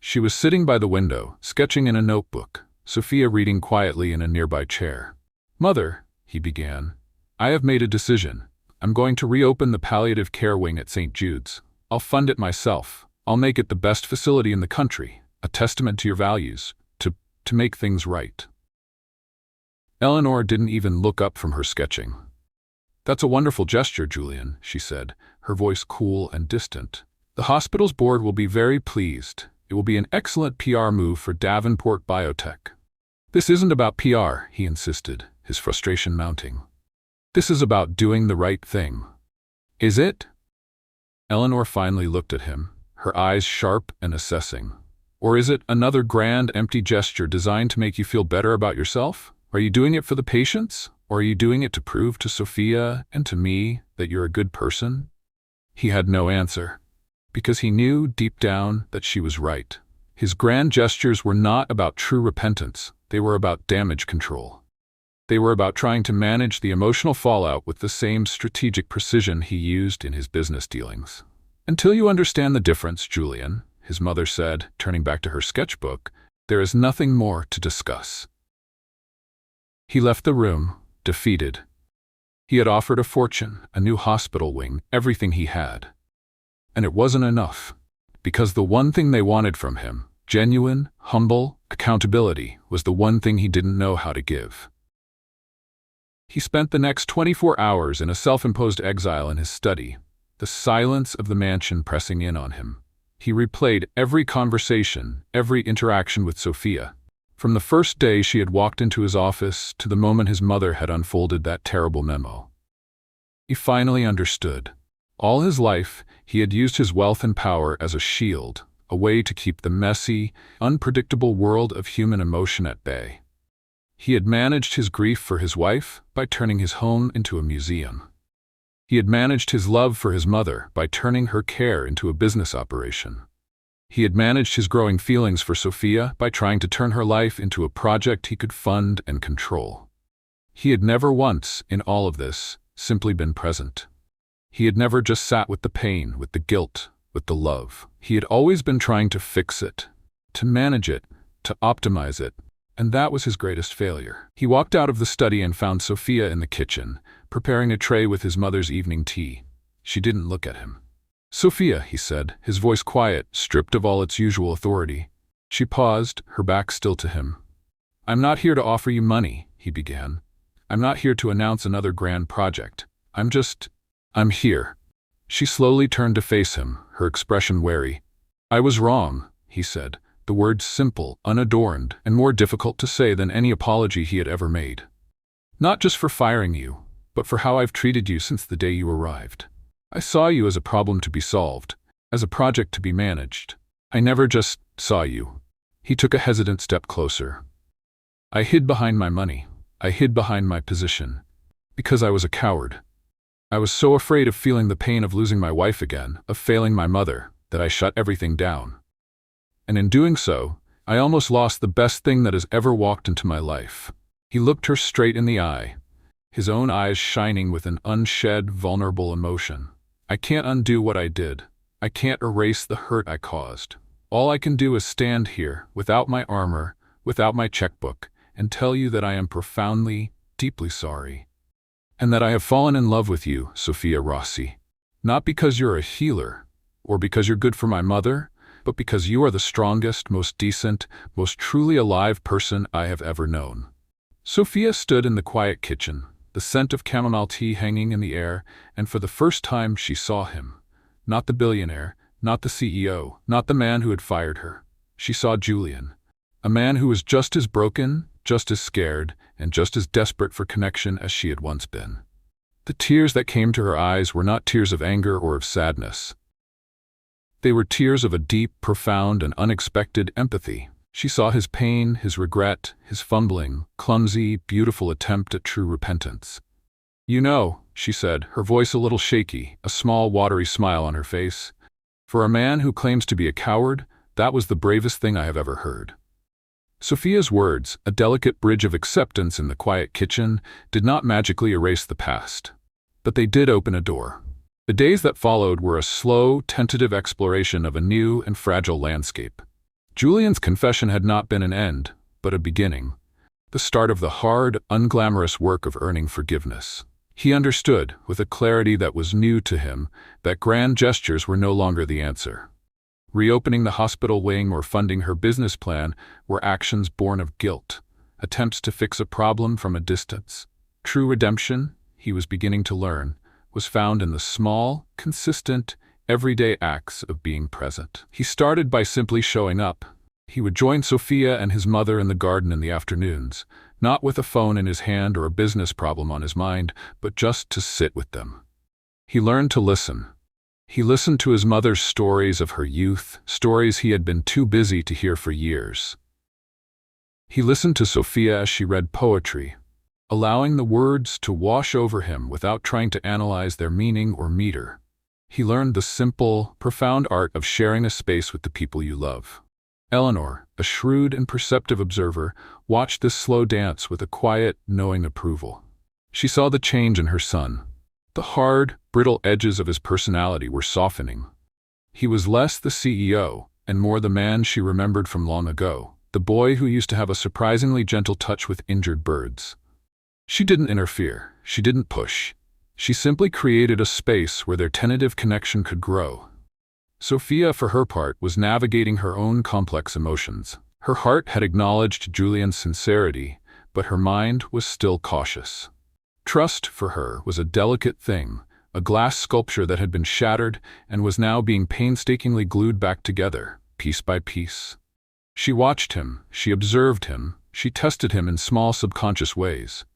She was sitting by the window, sketching in a notebook, Sophia reading quietly in a nearby chair. "Mother," he began, "I have made a decision. I'm going to reopen the palliative care wing at St. Jude's. I'll fund it myself. I'll make it the best facility in the country, a testament to your values, to make things right." Eleanor didn't even look up from her sketching. "That's a wonderful gesture, Julian," she said, her voice cool and distant. "The hospital's board will be very pleased. It will be an excellent PR move for Davenport Biotech." "This isn't about PR," he insisted, his frustration mounting. "This is about doing the right thing." "Is it?" Eleanor finally looked at him, her eyes sharp and assessing. "Or is it another grand, empty gesture designed to make you feel better about yourself? Are you doing it for the patients? Or are you doing it to prove to Sophia and to me that you're a good person?" He had no answer, because he knew deep down that she was right. His grand gestures were not about true repentance. They were about damage control. They were about trying to manage the emotional fallout with the same strategic precision he used in his business dealings. "Until you understand the difference, Julian," his mother said, turning back to her sketchbook, "there is nothing more to discuss." He left the room, defeated. He had offered a fortune, a new hospital wing, everything he had. And it wasn't enough, because the one thing they wanted from him, genuine, humble accountability, was the one thing he didn't know how to give. He spent the next 24 hours in a self-imposed exile in his study, the silence of the mansion pressing in on him. He replayed every conversation, every interaction with Sophia, from the first day she had walked into his office to the moment his mother had unfolded that terrible memo. He finally understood. All his life, he had used his wealth and power as a shield, a way to keep the messy, unpredictable world of human emotion at bay. He had managed his grief for his wife by turning his home into a museum. He had managed his love for his mother by turning her care into a business operation. He had managed his growing feelings for Sophia by trying to turn her life into a project he could fund and control. He had never once, in all of this, simply been present. He had never just sat with the pain, with the guilt, with the love. He had always been trying to fix it, to manage it, to optimize it, and that was his greatest failure. He walked out of the study and found Sophia in the kitchen, preparing a tray with his mother's evening tea. She didn't look at him. "Sophia," he said, his voice quiet, stripped of all its usual authority. She paused, her back still to him. "I'm not here to offer you money," he began. "I'm not here to announce another grand project. I'm here." She slowly turned to face him, her expression wary. "I was wrong," he said, the words simple, unadorned, and more difficult to say than any apology he had ever made. "Not just for firing you, but for how I've treated you since the day you arrived. I saw you as a problem to be solved, as a project to be managed. I never just saw you." He took a hesitant step closer. "I hid behind my money. I hid behind my position. Because I was a coward. I was so afraid of feeling the pain of losing my wife again, of failing my mother, that I shut everything down. And in doing so, I almost lost the best thing that has ever walked into my life." He looked her straight in the eye, his own eyes shining with an unshed, vulnerable emotion. "I can't undo what I did. I can't erase the hurt I caused. All I can do is stand here, without my armor, without my checkbook, and tell you that I am profoundly, deeply sorry." and that I have fallen in love with you, Sophia Rossi. Not because you're a healer, or because you're good for my mother, but because you are the strongest, most decent, most truly alive person I have ever known." Sophia stood in the quiet kitchen, the scent of chamomile tea hanging in the air, and for the first time she saw him. Not the billionaire, not the CEO, not the man who had fired her. She saw Julian. A man who was just as broken, just as scared, and just as desperate for connection as she had once been. The tears that came to her eyes were not tears of anger or of sadness. They were tears of a deep, profound, and unexpected empathy. She saw his pain, his regret, his fumbling, clumsy, beautiful attempt at true repentance. "You know," she said, her voice a little shaky, a small, watery smile on her face, "for a man who claims to be a coward, that was the bravest thing I have ever heard." Sophia's words, a delicate bridge of acceptance in the quiet kitchen, did not magically erase the past. But they did open a door. The days that followed were a slow, tentative exploration of a new and fragile landscape. Julian's confession had not been an end, but a beginning. The start of the hard, unglamorous work of earning forgiveness. He understood, with a clarity that was new to him, that grand gestures were no longer the answer. Reopening the hospital wing or funding her business plan were actions born of guilt, attempts to fix a problem from a distance. True redemption, he was beginning to learn, was found in the small, consistent, everyday acts of being present. He started by simply showing up. He would join Sophia and his mother in the garden in the afternoons, not with a phone in his hand or a business problem on his mind, but just to sit with them. He learned to listen. He listened to his mother's stories of her youth, stories he had been too busy to hear for years. He listened to Sophia as she read poetry, allowing the words to wash over him without trying to analyze their meaning or meter. He learned the simple, profound art of sharing a space with the people you love. Eleanor, a shrewd and perceptive observer, watched this slow dance with a quiet, knowing approval. She saw the change in her son. The hard, brittle edges of his personality were softening. He was less the CEO, and more the man she remembered from long ago, the boy who used to have a surprisingly gentle touch with injured birds. She didn't interfere. She didn't push. She simply created a space where their tentative connection could grow. Sophia, for her part, was navigating her own complex emotions. Her heart had acknowledged Julian's sincerity, but her mind was still cautious. Trust, for her, was a delicate thing, a glass sculpture that had been shattered and was now being painstakingly glued back together, piece by piece. She watched him, she observed him, she tested him in small subconscious ways.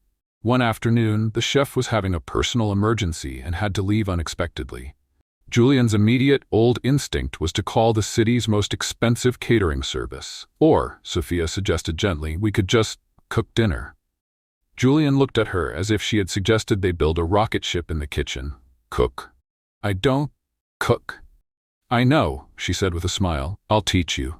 One afternoon, the chef was having a personal emergency and had to leave unexpectedly. Julian's immediate, old instinct was to call the city's most expensive catering service. Or, Sophia suggested gently, we could just cook dinner. Julian looked at her as if she had suggested they build a rocket ship in the kitchen. Cook. I don't cook. I know, she said with a smile. I'll teach you.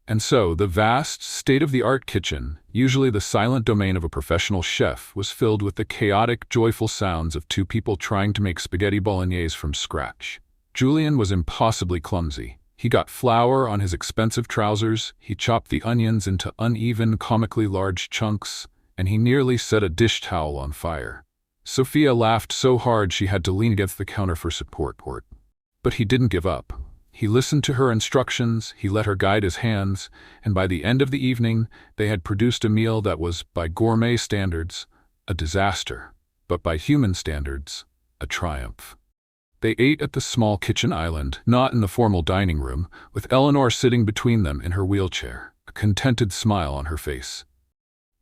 And so, the vast, state-of-the-art kitchen, usually the silent domain of a professional chef, was filled with the chaotic, joyful sounds of two people trying to make spaghetti bolognese from scratch. Julian was impossibly clumsy. He got flour on his expensive trousers, he chopped the onions into uneven, comically large chunks, and he nearly set a dish towel on fire. Sophia laughed so hard she had to lean against the counter for support. But he didn't give up. He listened to her instructions, he let her guide his hands, and by the end of the evening, they had produced a meal that was, by gourmet standards, a disaster, but by human standards, a triumph. They ate at the small kitchen island, not in the formal dining room, with Eleanor sitting between them in her wheelchair, a contented smile on her face.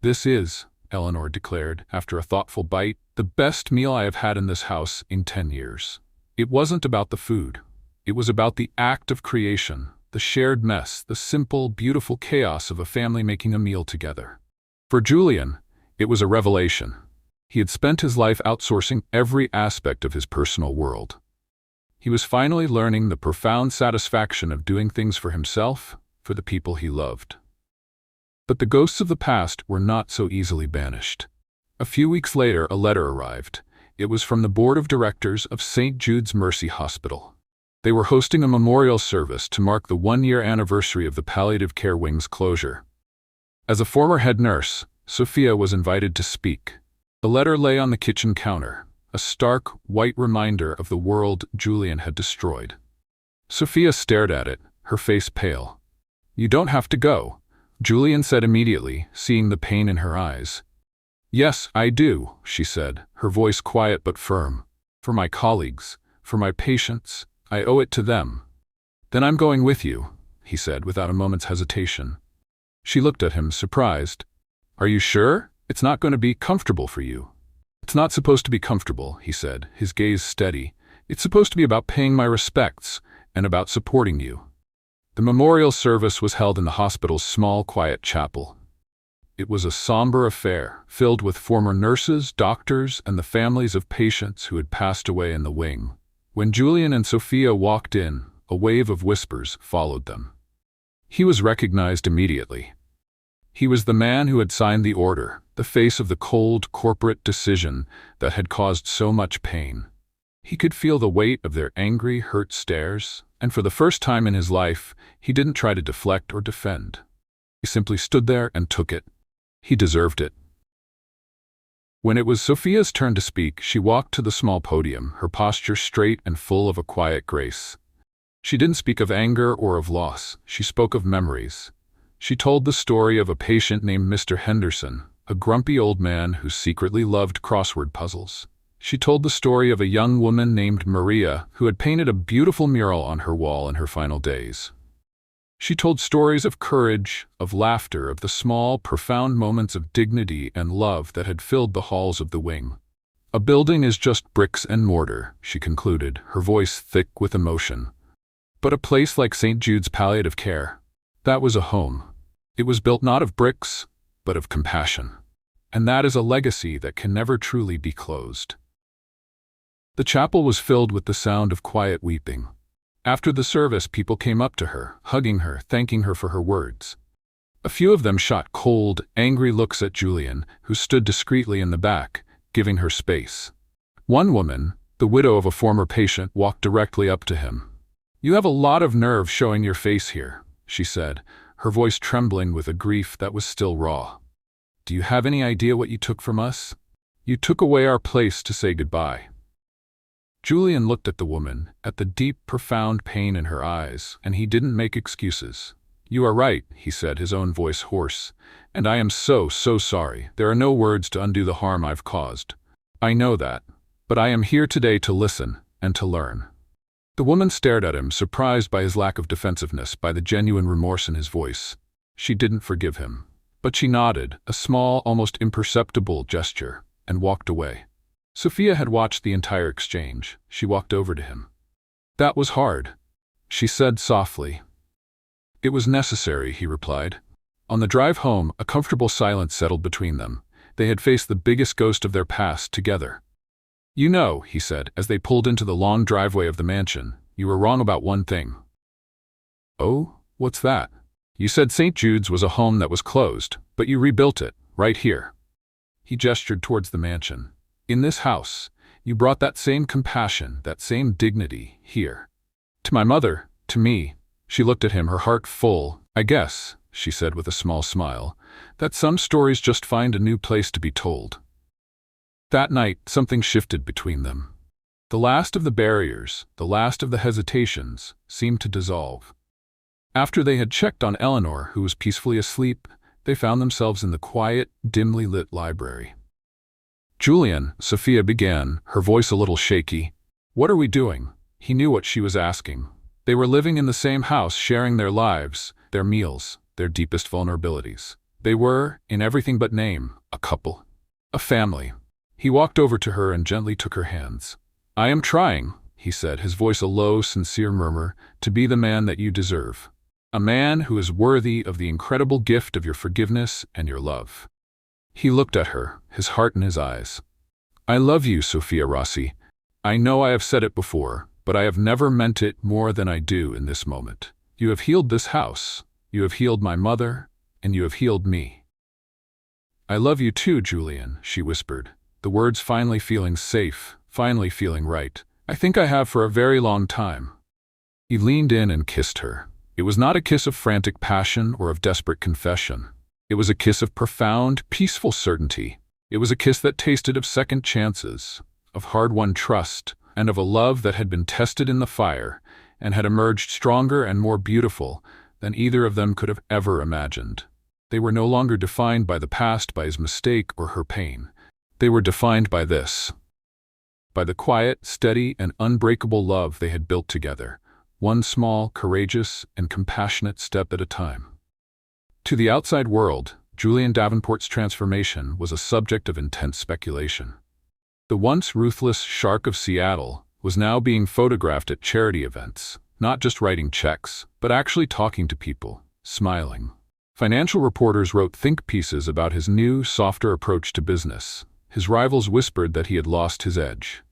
This is, Eleanor declared, after a thoughtful bite, the best meal I have had in this house in 10 years. It wasn't about the food. It was about the act of creation, the shared mess, the simple, beautiful chaos of a family making a meal together. For Julian, it was a revelation. He had spent his life outsourcing every aspect of his personal world. He was finally learning the profound satisfaction of doing things for himself, for the people he loved. But the ghosts of the past were not so easily banished. A few weeks later, a letter arrived. It was from the board of directors of St. Jude's Mercy Hospital. They were hosting a memorial service to mark the 1-year anniversary of the palliative care wing's closure. As a former head nurse, Sophia was invited to speak. The letter lay on the kitchen counter, a stark, white reminder of the world Julian had destroyed. Sophia stared at it, her face pale. "You don't have to go," Julian said immediately, seeing the pain in her eyes. "Yes, I do," she said, her voice quiet but firm. "For my colleagues, for my patients, I owe it to them." "Then I'm going with you," he said without a moment's hesitation. She looked at him, surprised. "Are you sure? It's not going to be comfortable for you." "It's not supposed to be comfortable," he said, his gaze steady. "It's supposed to be about paying my respects and about supporting you." The memorial service was held in the hospital's small, quiet chapel. It was a somber affair, filled with former nurses, doctors, and the families of patients who had passed away in the wing. When Julian and Sophia walked in, a wave of whispers followed them. He was recognized immediately. He was the man who had signed the order, the face of the cold, corporate decision that had caused so much pain. He could feel the weight of their angry, hurt stares, and for the first time in his life, he didn't try to deflect or defend. He simply stood there and took it. He deserved it. When it was Sophia's turn to speak, she walked to the small podium, her posture straight and full of a quiet grace. She didn't speak of anger or of loss. She spoke of memories. She told the story of a patient named Mr. Henderson, a grumpy old man who secretly loved crossword puzzles. She told the story of a young woman named Maria who had painted a beautiful mural on her wall in her final days. She told stories of courage, of laughter, of the small, profound moments of dignity and love that had filled the halls of the wing. "A building is just bricks and mortar," she concluded, her voice thick with emotion. "But a place like St. Jude's Palliative Care, that was a home. It was built not of bricks, but of compassion. And that is a legacy that can never truly be closed." The chapel was filled with the sound of quiet weeping. After the service, people came up to her, hugging her, thanking her for her words. A few of them shot cold, angry looks at Julian, who stood discreetly in the back, giving her space. One woman, the widow of a former patient, walked directly up to him. "You have a lot of nerve showing your face here," she said, her voice trembling with a grief that was still raw. "Do you have any idea what you took from us? You took away our place to say goodbye." Julian looked at the woman, at the deep, profound pain in her eyes, and he didn't make excuses. "You are right," he said, his own voice hoarse, "and I am so sorry. There are no words to undo the harm I've caused. I know that, but I am here today to listen and to learn." The woman stared at him, surprised by his lack of defensiveness, by the genuine remorse in his voice. She didn't forgive him, but she nodded, a small, almost imperceptible gesture, and walked away. Sophia had watched the entire exchange. She walked over to him. "That was hard," she said softly. "It was necessary," he replied. On the drive home, a comfortable silence settled between them. They had faced the biggest ghost of their past together. "You know," he said, as they pulled into the long driveway of the mansion, "you were wrong about one thing." "Oh, what's that?" "You said St. Jude's was a home that was closed, but you rebuilt it, right here." He gestured towards the mansion. "In this house, you brought that same compassion, that same dignity, here. To my mother, to me." She looked at him, her heart full. "I guess," she said with a small smile, "that some stories just find a new place to be told." That night, something shifted between them. The last of the barriers, the last of the hesitations, seemed to dissolve. After they had checked on Eleanor, who was peacefully asleep, they found themselves in the quiet, dimly lit library. "Julian," Sophia began, her voice a little shaky. "What are we doing?" He knew what she was asking. They were living in the same house, sharing their lives, their meals, their deepest vulnerabilities. They were, in everything but name, a couple. A family. He walked over to her and gently took her hands. "I am trying," he said, his voice a low, sincere murmur, "to be the man that you deserve. A man who is worthy of the incredible gift of your forgiveness and your love." He looked at her, his heart in his eyes. "I love you, Sophia Rossi. I know I have said it before, but I have never meant it more than I do in this moment. You have healed this house, you have healed my mother, and you have healed me." "I love you too, Julian," she whispered, the words finally feeling safe, finally feeling right. "I think I have for a very long time." He leaned in and kissed her. It was not a kiss of frantic passion or of desperate confession. It was a kiss of profound, peaceful certainty. It was a kiss that tasted of second chances, of hard-won trust, and of a love that had been tested in the fire and had emerged stronger and more beautiful than either of them could have ever imagined. They were no longer defined by the past, by his mistake or her pain. They were defined by this, by the quiet, steady, and unbreakable love they had built together, one small, courageous, and compassionate step at a time. To the outside world, Julian Davenport's transformation was a subject of intense speculation. The once ruthless shark of Seattle was now being photographed at charity events, not just writing checks, but actually talking to people, smiling. Financial reporters wrote think pieces about his new, softer approach to business. His rivals whispered that he had lost his edge.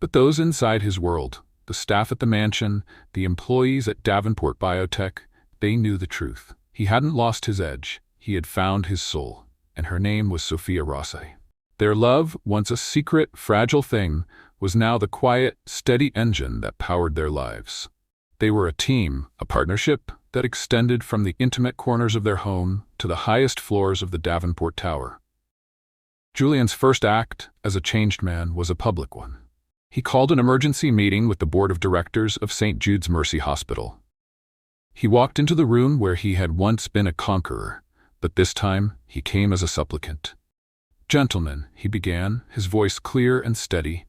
But those inside his world, the staff at the mansion, the employees at Davenport Biotech, they knew the truth. He hadn't lost his edge. He had found his soul, and her name was Sophia Rossi. Their love, once a secret, fragile thing, was now the quiet, steady engine that powered their lives. They were a team, a partnership that extended from the intimate corners of their home to the highest floors of the Davenport Tower. Julian's first act as a changed man was a public one. He called an emergency meeting with the board of directors of St. Jude's Mercy Hospital. He walked into the room where he had once been a conqueror, but this time he came as a supplicant. "Gentlemen," he began, his voice clear and steady.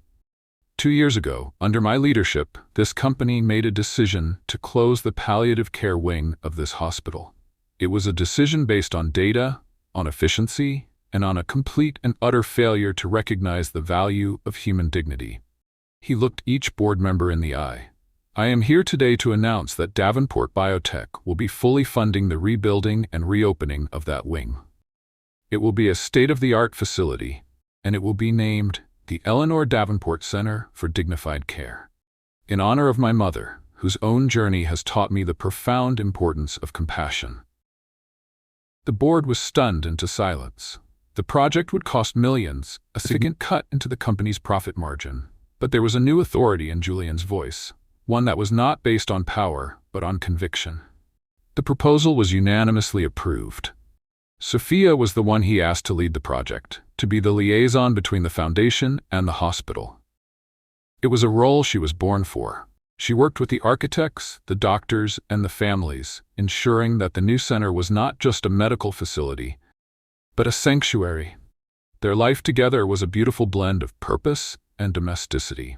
"2 years ago, under my leadership, this company made a decision to close the palliative care wing of this hospital. It was a decision based on data, on efficiency, and on a complete and utter failure to recognize the value of human dignity." He looked each board member in the eye. "I am here today to announce that Davenport Biotech will be fully funding the rebuilding and reopening of that wing. It will be a state-of-the-art facility, and it will be named the Eleanor Davenport Center for Dignified Care, in honor of my mother, whose own journey has taught me the profound importance of compassion." The board was stunned into silence. The project would cost millions, a significant cut into the company's profit margin. But there was a new authority in Julian's voice, one that was not based on power, but on conviction. The proposal was unanimously approved. Sophia was the one he asked to lead the project, to be the liaison between the foundation and the hospital. It was a role she was born for. She worked with the architects, the doctors, and the families, ensuring that the new center was not just a medical facility, but a sanctuary. Their life together was a beautiful blend of purpose and domesticity.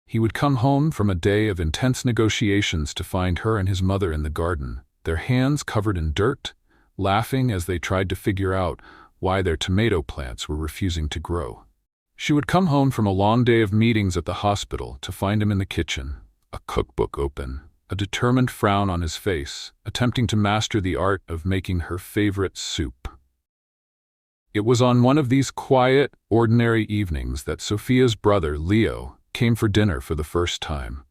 He would come home from a day of intense negotiations to find her and his mother in the garden, their hands covered in dirt, laughing as they tried to figure out why their tomato plants were refusing to grow. She would come home from a long day of meetings at the hospital to find him in the kitchen, a cookbook open, a determined frown on his face, attempting to master the art of making her favorite soup. It was on one of these quiet, ordinary evenings that Sophia's brother, Leo, came for dinner for the first time.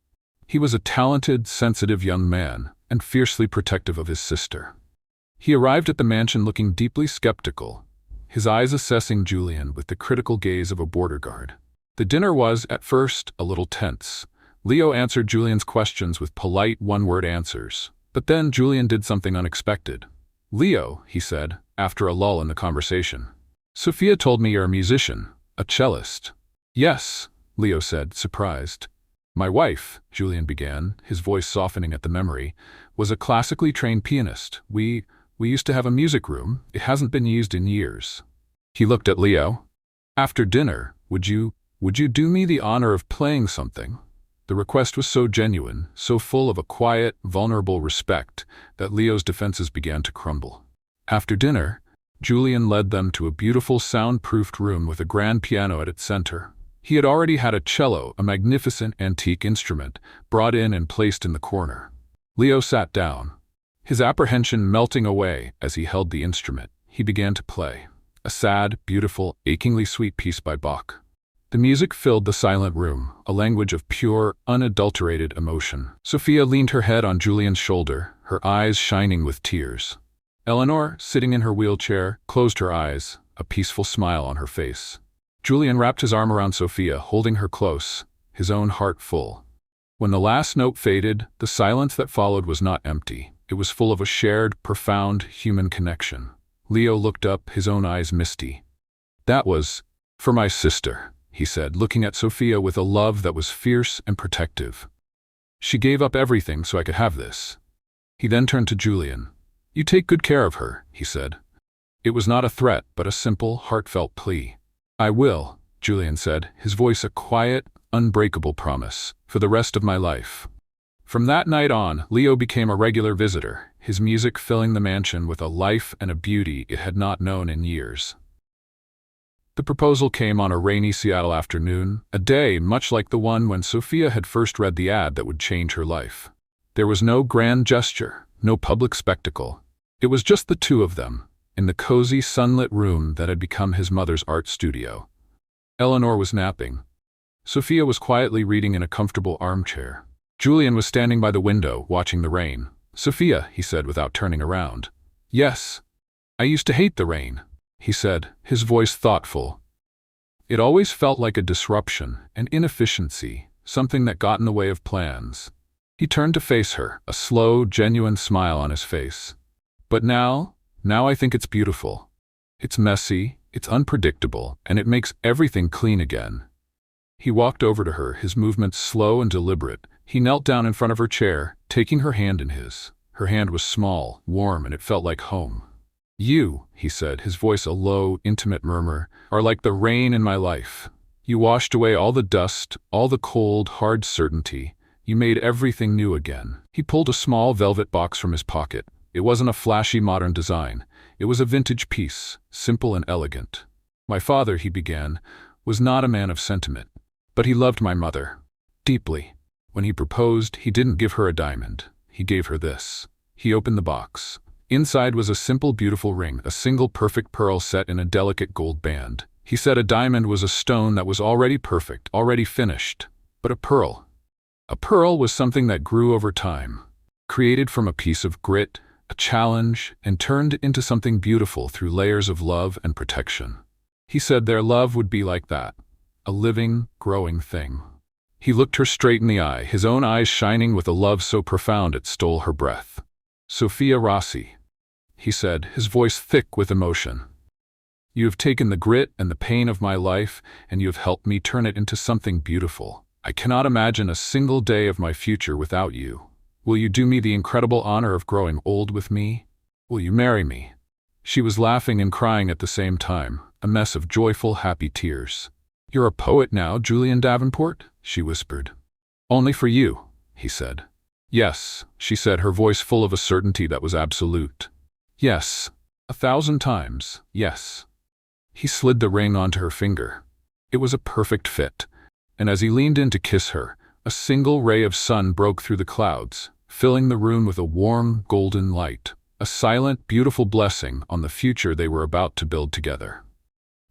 He was a talented, sensitive young man, and fiercely protective of his sister. He arrived at the mansion looking deeply skeptical, his eyes assessing Julian with the critical gaze of a border guard. The dinner was, at first, a little tense. Leo answered Julian's questions with polite one-word answers. But then Julian did something unexpected. "Leo," he said, after a lull in the conversation, "Sophia told me you're a musician, a cellist." "Yes," Leo said, surprised. "My wife," Julian began, his voice softening at the memory, "was a classically trained pianist. We used to have a music room. It hasn't been used in years." He looked at Leo. "After dinner, would you do me the honor of playing something?" The request was so genuine, so full of a quiet, vulnerable respect, that Leo's defenses began to crumble. After dinner, Julian led them to a beautiful soundproofed room with a grand piano at its center. He had already had a cello, a magnificent antique instrument, brought in and placed in the corner. Leo sat down. His apprehension melting away as he held the instrument, he began to play. A sad, beautiful, achingly sweet piece by Bach. The music filled the silent room, a language of pure, unadulterated emotion. Sophia leaned her head on Julian's shoulder, her eyes shining with tears. Eleanor, sitting in her wheelchair, closed her eyes, a peaceful smile on her face. Julian wrapped his arm around Sophia, holding her close, his own heart full. When the last note faded, the silence that followed was not empty. It was full of a shared, profound human connection. Leo looked up, his own eyes misty. That was for my sister, he said, looking at Sophia with a love that was fierce and protective. She gave up everything so I could have this. He then turned to Julian. You take good care of her, he said. It was not a threat, but a simple, heartfelt plea. I will, Julian said, his voice a quiet, unbreakable promise, for the rest of my life. From that night on, Leo became a regular visitor, his music filling the mansion with a life and a beauty it had not known in years. The proposal came on a rainy Seattle afternoon, a day much like the one when Sophia had first read the ad that would change her life. There was no grand gesture, no public spectacle. It was just the two of them, in the cozy, sunlit room that had become his mother's art studio. Eleanor was napping. Sophia was quietly reading in a comfortable armchair. Julian was standing by the window, watching the rain. Sophia, he said without turning around. Yes. I used to hate the rain, he said, his voice thoughtful. It always felt like a disruption, an inefficiency, something that got in the way of plans. He turned to face her, a slow, genuine smile on his face. But now I think it's beautiful. It's messy, it's unpredictable, and it makes everything clean again. He walked over to her, his movements slow and deliberate. He knelt down in front of her chair, taking her hand in his. Her hand was small, warm, and it felt like home. You, he said, his voice a low, intimate murmur, are like the rain in my life. You washed away all the dust, all the cold, hard certainty. You made everything new again. He pulled a small velvet box from his pocket. It wasn't a flashy modern design. It was a vintage piece, simple and elegant. My father, he began, was not a man of sentiment, but he loved my mother deeply. When he proposed, he didn't give her a diamond. He gave her this. He opened the box. Inside was a simple, beautiful ring, a single perfect pearl set in a delicate gold band. He said a diamond was a stone that was already perfect, already finished. But a pearl was something that grew over time, created from a piece of grit, a challenge, and turned into something beautiful through layers of love and protection. He said their love would be like that, a living, growing thing. He looked her straight in the eye, his own eyes shining with a love so profound it stole her breath. Sophia Rossi, he said, his voice thick with emotion. You have taken the grit and the pain of my life, and you have helped me turn it into something beautiful. I cannot imagine a single day of my future without you. Will you do me the incredible honor of growing old with me? Will you marry me? She was laughing and crying at the same time, a mess of joyful, happy tears. You're a poet now, Julian Davenport, she whispered. Only for you, he said. Yes, she said, her voice full of a certainty that was absolute. Yes, 1,000 times, yes. He slid the ring onto her finger. It was a perfect fit, and as he leaned in to kiss her, a single ray of sun broke through the clouds, filling the room with a warm, golden light, a silent, beautiful blessing on the future they were about to build together.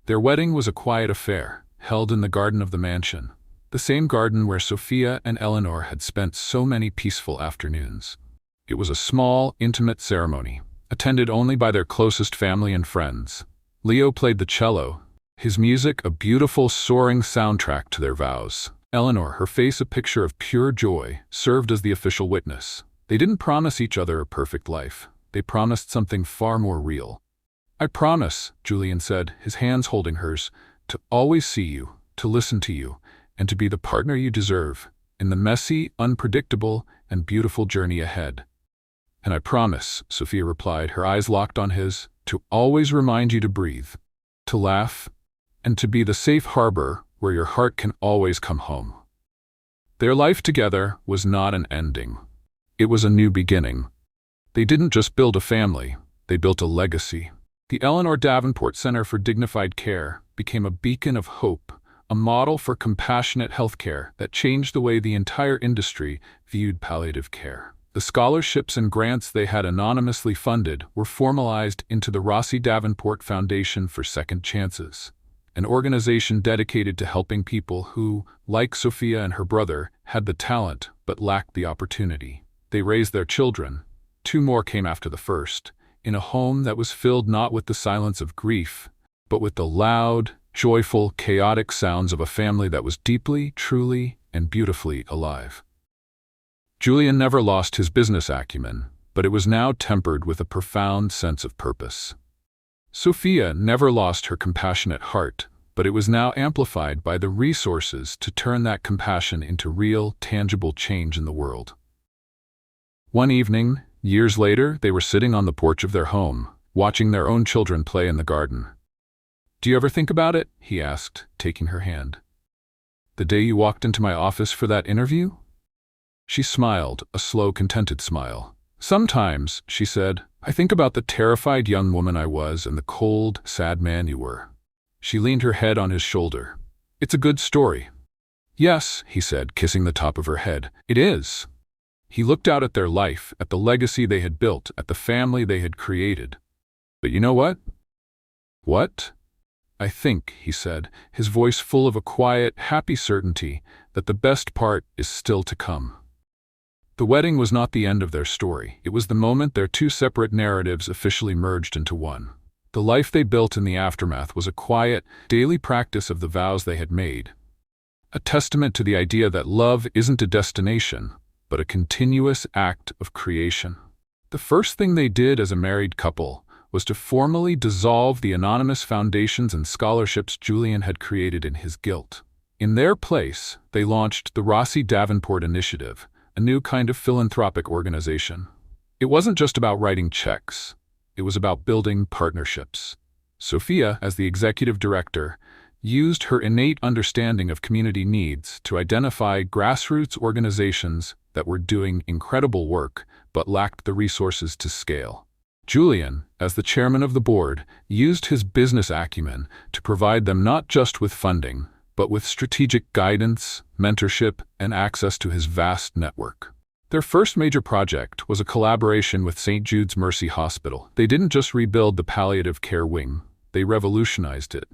Their wedding was a quiet affair, held in the garden of the mansion, the same garden where Sophia and Eleanor had spent so many peaceful afternoons. It was a small, intimate ceremony, attended only by their closest family and friends. Leo played the cello, his music a beautiful, soaring soundtrack to their vows. Eleanor, her face a picture of pure joy, served as the official witness. They didn't promise each other a perfect life. They promised something far more real. I promise, Julian said, his hands holding hers, to always see you, to listen to you, and to be the partner you deserve in the messy, unpredictable, and beautiful journey ahead. And I promise, Sophia replied, her eyes locked on his, to always remind you to breathe, to laugh, and to be the safe harbor where your heart can always come home. Their life together was not an ending. It was a new beginning. They didn't just build a family, they built a legacy. The Eleanor Davenport Center for Dignified Care became a beacon of hope, a model for compassionate healthcare that changed the way the entire industry viewed palliative care. The scholarships and grants they had anonymously funded were formalized into the Rossi Davenport Foundation for Second Chances, an organization dedicated to helping people who, like Sophia and her brother, had the talent but lacked the opportunity. They raised their children. 2 more came after the first, in a home that was filled not with the silence of grief, but with the loud, joyful, chaotic sounds of a family that was deeply, truly, and beautifully alive. Julian never lost his business acumen, but it was now tempered with a profound sense of purpose. Sophia never lost her compassionate heart, but it was now amplified by the resources to turn that compassion into real, tangible change in the world. One evening, years later, they were sitting on the porch of their home, watching their own children play in the garden. "Do you ever think about it?" he asked, taking her hand. "The day you walked into my office for that interview?" She smiled, a slow, contented smile. "Sometimes," she said, "I think about the terrified young woman I was and the cold, sad man you were." She leaned her head on his shoulder. "It's a good story." "Yes," he said, kissing the top of her head. "It is." He looked out at their life, at the legacy they had built, at the family they had created. "But you know what?" "What?" "I think," he said, his voice full of a quiet, happy certainty, "that the best part is still to come." The wedding was not the end of their story. It was the moment their two separate narratives officially merged into one. The life they built in the aftermath was a quiet, daily practice of the vows they had made. A testament to the idea that love isn't a destination, but a continuous act of creation. The first thing they did as a married couple was to formally dissolve the anonymous foundations and scholarships Julian had created in his guilt. In their place, they launched the Rossi Davenport Initiative, a new kind of philanthropic organization. It wasn't just about writing checks. It was about building partnerships. Sophia, as the executive director, used her innate understanding of community needs to identify grassroots organizations that were doing incredible work but lacked the resources to scale. Julian, as the chairman of the board, used his business acumen to provide them not just with funding, but with strategic guidance, mentorship, and access to his vast network. Their first major project was a collaboration with St. Jude's Mercy Hospital. They didn't just rebuild the palliative care wing, they revolutionized it.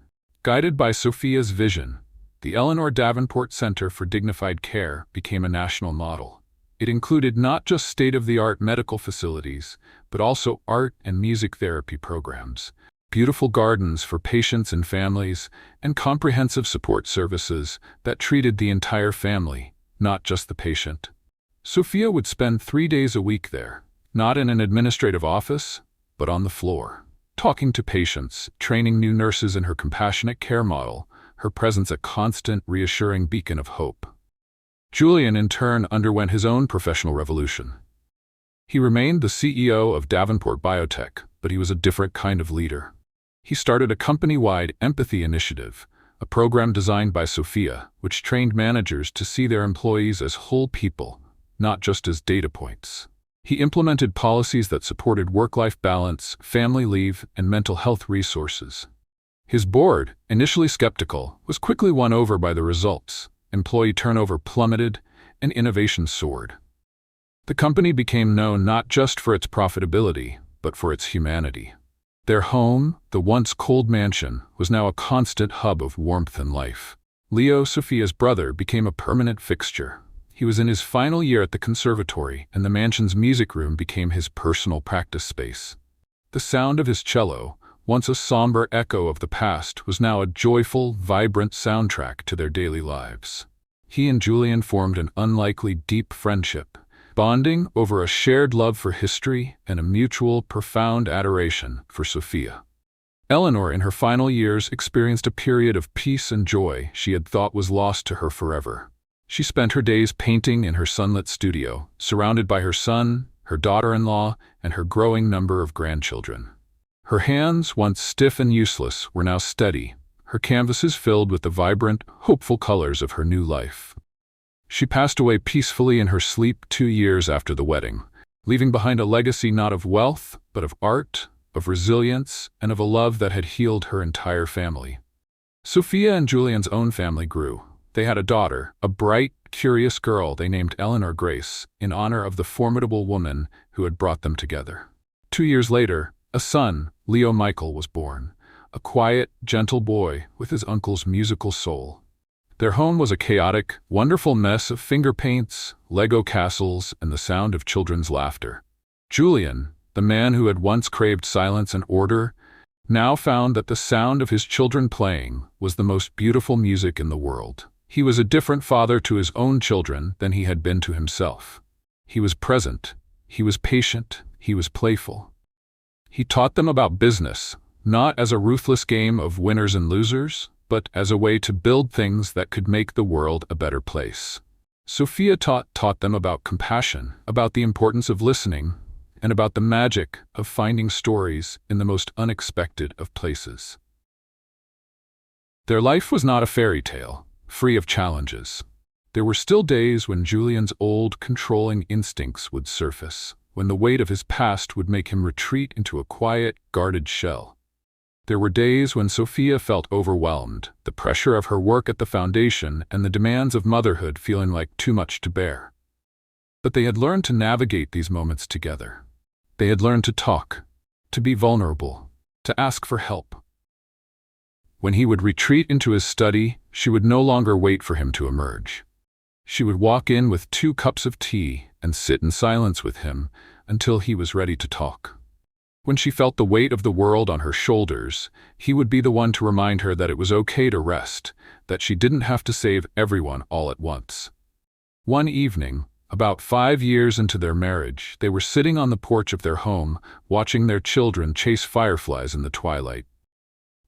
Guided by Sophia's vision, the Eleanor Davenport Center for Dignified Care became a national model. It included not just state-of-the-art medical facilities, but also art and music therapy programs, beautiful gardens for patients and families, and comprehensive support services that treated the entire family, not just the patient. Sophia would spend 3 days a week there, not in an administrative office, but on the floor, talking to patients, training new nurses in her compassionate care model, her presence a constant, reassuring beacon of hope. Julian, in turn, underwent his own professional revolution. He remained the CEO of Davenport Biotech, but he was a different kind of leader. He started a company-wide empathy initiative, a program designed by Sophia, which trained managers to see their employees as whole people, not just as data points. He implemented policies that supported work-life balance, family leave, and mental health resources. His board, initially skeptical, was quickly won over by the results. Employee turnover plummeted, and innovation soared. The company became known not just for its profitability, but for its humanity. Their home, the once cold mansion, was now a constant hub of warmth and life. Leo, Sophia's brother, became a permanent fixture. He was in his final year at the conservatory, and the mansion's music room became his personal practice space. The sound of his cello, once a somber echo of the past, was now a joyful, vibrant soundtrack to their daily lives. He and Julian formed an unlikely deep friendship, bonding over a shared love for history and a mutual, profound adoration for Sophia. Eleanor, in her final years, experienced a period of peace and joy she had thought was lost to her forever. She spent her days painting in her sunlit studio, surrounded by her son, her daughter-in-law, and her growing number of grandchildren. Her hands, once stiff and useless, were now steady, her canvases filled with the vibrant, hopeful colors of her new life. She passed away peacefully in her sleep 2 years after the wedding, leaving behind a legacy not of wealth, but of art, of resilience, and of a love that had healed her entire family. Sophia and Julian's own family grew. They had a daughter, a bright, curious girl they named Eleanor Grace, in honor of the formidable woman who had brought them together. 2 years later, a son, Leo Michael, was born, a quiet, gentle boy with his uncle's musical soul. Their home was a chaotic, wonderful mess of finger paints, Lego castles, and the sound of children's laughter. Julian, the man who had once craved silence and order, now found that the sound of his children playing was the most beautiful music in the world. He was a different father to his own children than he had been to himself. He was present, he was patient, he was playful. He taught them about business, not as a ruthless game of winners and losers, but as a way to build things that could make the world a better place. Sophia taught them about compassion, about the importance of listening, and about the magic of finding stories in the most unexpected of places. Their life was not a fairy tale, free of challenges. There were still days when Julian's old, controlling instincts would surface, when the weight of his past would make him retreat into a quiet, guarded shell. There were days when Sophia felt overwhelmed, the pressure of her work at the foundation and the demands of motherhood feeling like too much to bear. But they had learned to navigate these moments together. They had learned to talk, to be vulnerable, to ask for help. When he would retreat into his study, she would no longer wait for him to emerge. She would walk in with 2 cups of tea and sit in silence with him until he was ready to talk. When she felt the weight of the world on her shoulders, he would be the one to remind her that it was okay to rest, that she didn't have to save everyone all at once. One evening, about 5 years into their marriage, they were sitting on the porch of their home, watching their children chase fireflies in the twilight.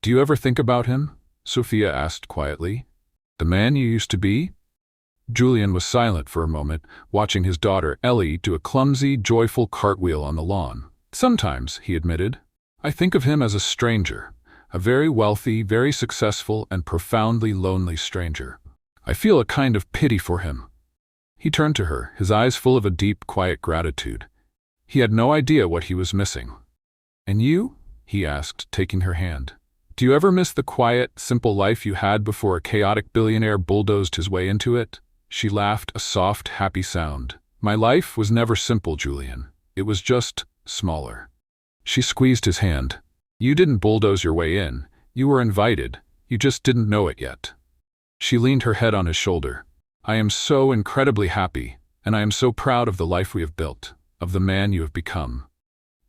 "Do you ever think about him?" Sophia asked quietly. "The man you used to be?" Julian was silent for a moment, watching his daughter Ellie do a clumsy, joyful cartwheel on the lawn. "Sometimes," he admitted, "I think of him as a stranger, a very wealthy, very successful, and profoundly lonely stranger. I feel a kind of pity for him." He turned to her, his eyes full of a deep, quiet gratitude. He had no idea what he was missing. "And you?" he asked, taking her hand. "Do you ever miss the quiet, simple life you had before a chaotic billionaire bulldozed his way into it?" She laughed, a soft, happy sound. "My life was never simple, Julian. It was just smaller." She squeezed his hand. "You didn't bulldoze your way in. You were invited. You just didn't know it yet." She leaned her head on his shoulder. "I am so incredibly happy, and I am so proud of the life we have built, of the man you have become."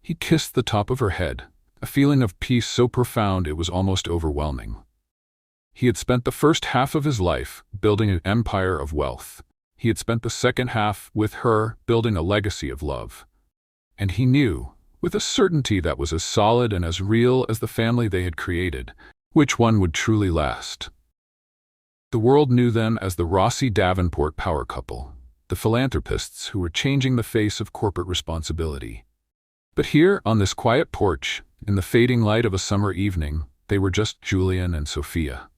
He kissed the top of her head, a feeling of peace so profound it was almost overwhelming. He had spent the first half of his life building an empire of wealth. He had spent the second half with her building a legacy of love. And he knew, with a certainty that was as solid and as real as the family they had created, which one would truly last. The world knew them as the Rossi Davenport power couple, the philanthropists who were changing the face of corporate responsibility. But here, on this quiet porch, in the fading light of a summer evening, they were just Julian and Sophia.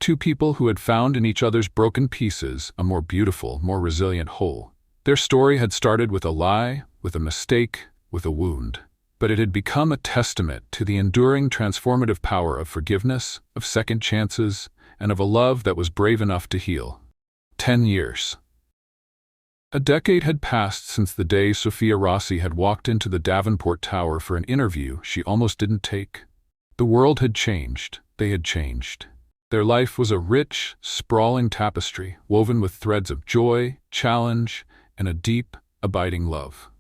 2 people who had found in each other's broken pieces a more beautiful, more resilient whole. Their story had started with a lie, with a mistake, with a wound. But it had become a testament to the enduring transformative power of forgiveness, of second chances, and of a love that was brave enough to heal. 10 years. A decade had passed since the day Sophia Rossi had walked into the Davenport Tower for an interview she almost didn't take. The world had changed. They had changed. Their life was a rich, sprawling tapestry, woven with threads of joy, challenge, and a deep, abiding love.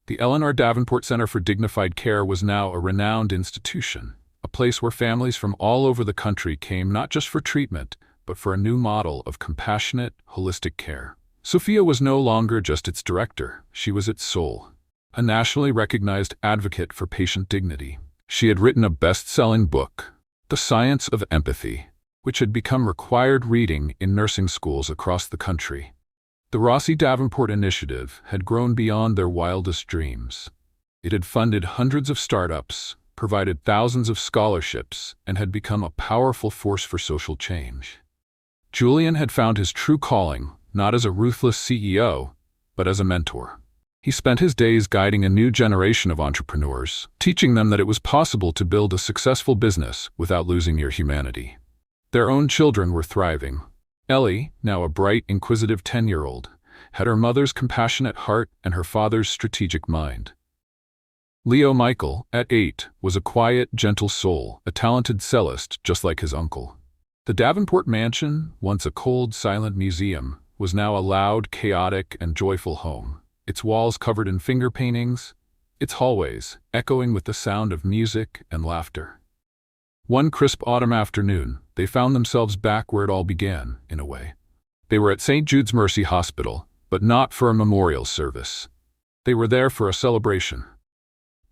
The Eleanor Davenport Center for Dignified Care was now a renowned institution, a place where families from all over the country came not just for treatment, but for a new model of compassionate, holistic care. Sophia was no longer just its director, she was its soul, a nationally recognized advocate for patient dignity. She had written a best-selling book, The Science of Empathy, which had become required reading in nursing schools across the country. The Rossi Davenport Initiative had grown beyond their wildest dreams. It had funded hundreds of startups, provided thousands of scholarships, and had become a powerful force for social change. Julian had found his true calling, not as a ruthless CEO, but as a mentor. He spent his days guiding a new generation of entrepreneurs, teaching them that it was possible to build a successful business without losing your humanity. Their own children were thriving. Ellie, now a bright, inquisitive 10-year-old, had her mother's compassionate heart and her father's strategic mind. Leo Michael, at 8, was a quiet, gentle soul, a talented cellist just like his uncle. The Davenport mansion, once a cold, silent museum, was now a loud, chaotic, and joyful home. Its walls covered in finger paintings, its hallways echoing with the sound of music and laughter. One crisp autumn afternoon, they found themselves back where it all began, in a way. They were at St. Jude's Mercy Hospital, but not for a memorial service. They were there for a celebration.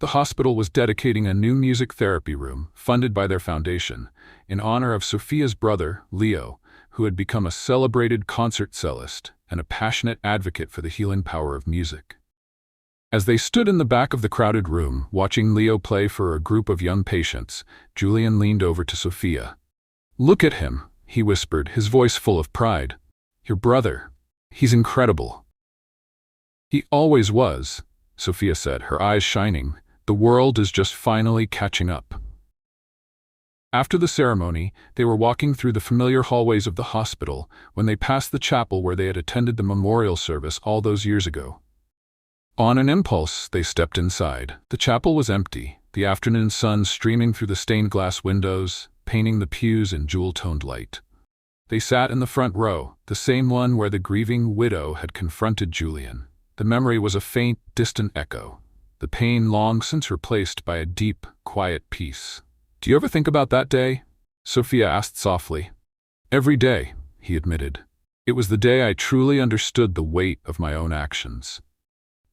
The hospital was dedicating a new music therapy room, funded by their foundation, in honor of Sophia's brother, Leo, who had become a celebrated concert cellist and a passionate advocate for the healing power of music. As they stood in the back of the crowded room, watching Leo play for a group of young patients, Julian leaned over to Sophia. "Look at him," he whispered, his voice full of pride. "Your brother. He's incredible." "He always was," Sophia said, her eyes shining. "The world is just finally catching up." After the ceremony, they were walking through the familiar hallways of the hospital when they passed the chapel where they had attended the memorial service all those years ago. On an impulse, they stepped inside. The chapel was empty, the afternoon sun streaming through the stained glass windows, painting the pews in jewel-toned light. They sat in the front row, the same one where the grieving widow had confronted Julian. The memory was a faint, distant echo, the pain long since replaced by a deep, quiet peace. "Do you ever think about that day?" Sophia asked softly. "Every day," he admitted. "It was the day I truly understood the weight of my own actions.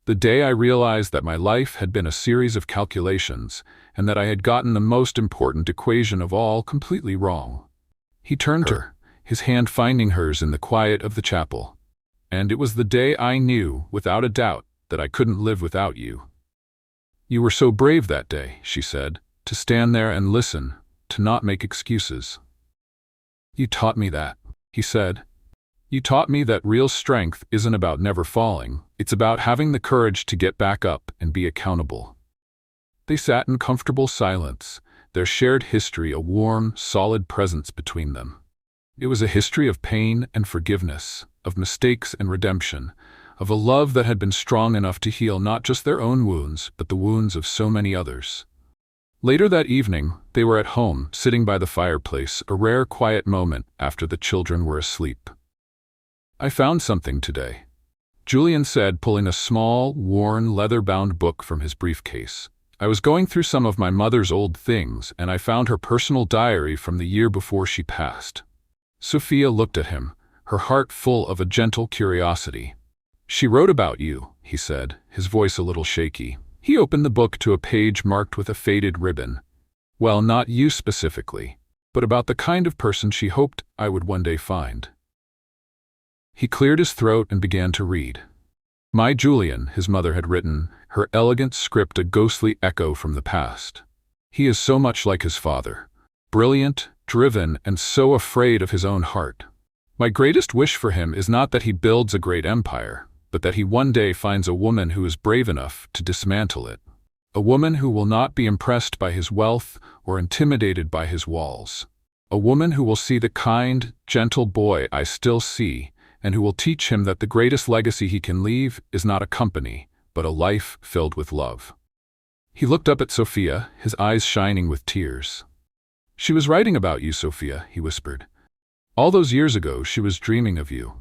The day I realized that my life had been a series of calculations and that I had gotten the most important equation of all completely wrong." He turned to her, his hand finding hers in the quiet of the chapel. "And it was the day I knew, without a doubt, that I couldn't live without you. You were so brave that day," she said, "to stand there and listen, to not make excuses." "You taught me that," he said. "You taught me that real strength isn't about never falling, it's about having the courage to get back up and be accountable." They sat in comfortable silence, their shared history a warm, solid presence between them. It was a history of pain and forgiveness, of mistakes and redemption, of a love that had been strong enough to heal not just their own wounds, but the wounds of so many others. Later that evening, they were at home, sitting by the fireplace, a rare quiet moment after the children were asleep. "I found something today," Julian said, pulling a small, worn, leather-bound book from his briefcase. "I was going through some of my mother's old things, and I found her personal diary from the year before she passed." Sophia looked at him, her heart full of a gentle curiosity. "She wrote about you," he said, his voice a little shaky. He opened the book to a page marked with a faded ribbon. "Well, not you specifically, but about the kind of person she hoped I would one day find." He cleared his throat and began to read. "My Julian," his mother had written, her elegant script a ghostly echo from the past. "He is so much like his father. Brilliant, driven, and so afraid of his own heart. My greatest wish for him is not that he builds a great empire, but that he one day finds a woman who is brave enough to dismantle it. A woman who will not be impressed by his wealth or intimidated by his walls. A woman who will see the kind, gentle boy I still see, and who will teach him that the greatest legacy he can leave is not a company, but a life filled with love." He looked up at Sophia, his eyes shining with tears. "She was writing about you, Sophia," he whispered. "All those years ago she was dreaming of you."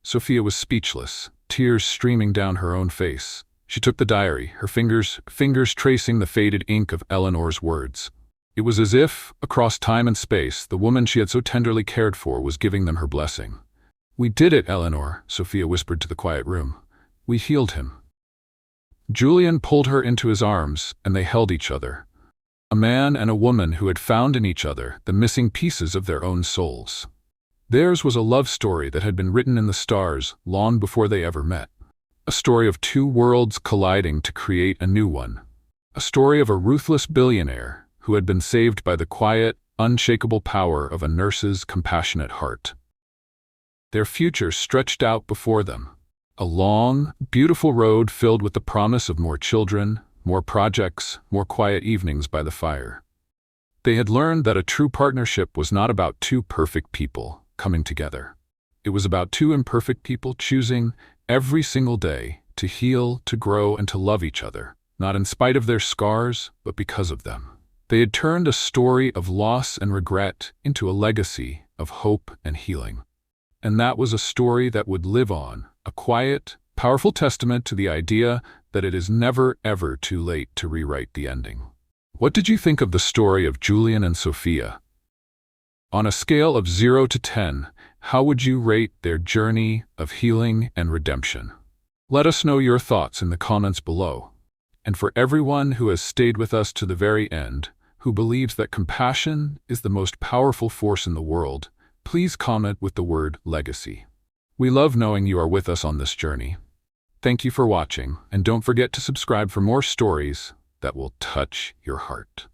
Sophia was speechless, tears streaming down her own face. She took the diary, her fingers tracing the faded ink of Eleanor's words. It was as if, across time and space, the woman she had so tenderly cared for was giving them her blessing. "We did it, Eleanor," Sophia whispered to the quiet room. "We healed him." Julian pulled her into his arms, and they held each other. A man and a woman who had found in each other the missing pieces of their own souls. Theirs was a love story that had been written in the stars long before they ever met. A story of two worlds colliding to create a new one. A story of a ruthless billionaire who had been saved by the quiet, unshakable power of a nurse's compassionate heart. Their future stretched out before them. A long, beautiful road filled with the promise of more children, more projects, more quiet evenings by the fire. They had learned that a true partnership was not about two perfect people coming together. It was about two imperfect people choosing, every single day, to heal, to grow, and to love each other, not in spite of their scars, but because of them. They had turned a story of loss and regret into a legacy of hope and healing. And that was a story that would live on, a quiet, powerful testament to the idea that it is never, ever too late to rewrite the ending. What did you think of the story of Julian and Sophia? On a scale of 0 to 10, how would you rate their journey of healing and redemption? Let us know your thoughts in the comments below. And for everyone who has stayed with us to the very end, who believes that compassion is the most powerful force in the world, please comment with the word legacy. We love knowing you are with us on this journey. Thank you for watching, and don't forget to subscribe for more stories that will touch your heart.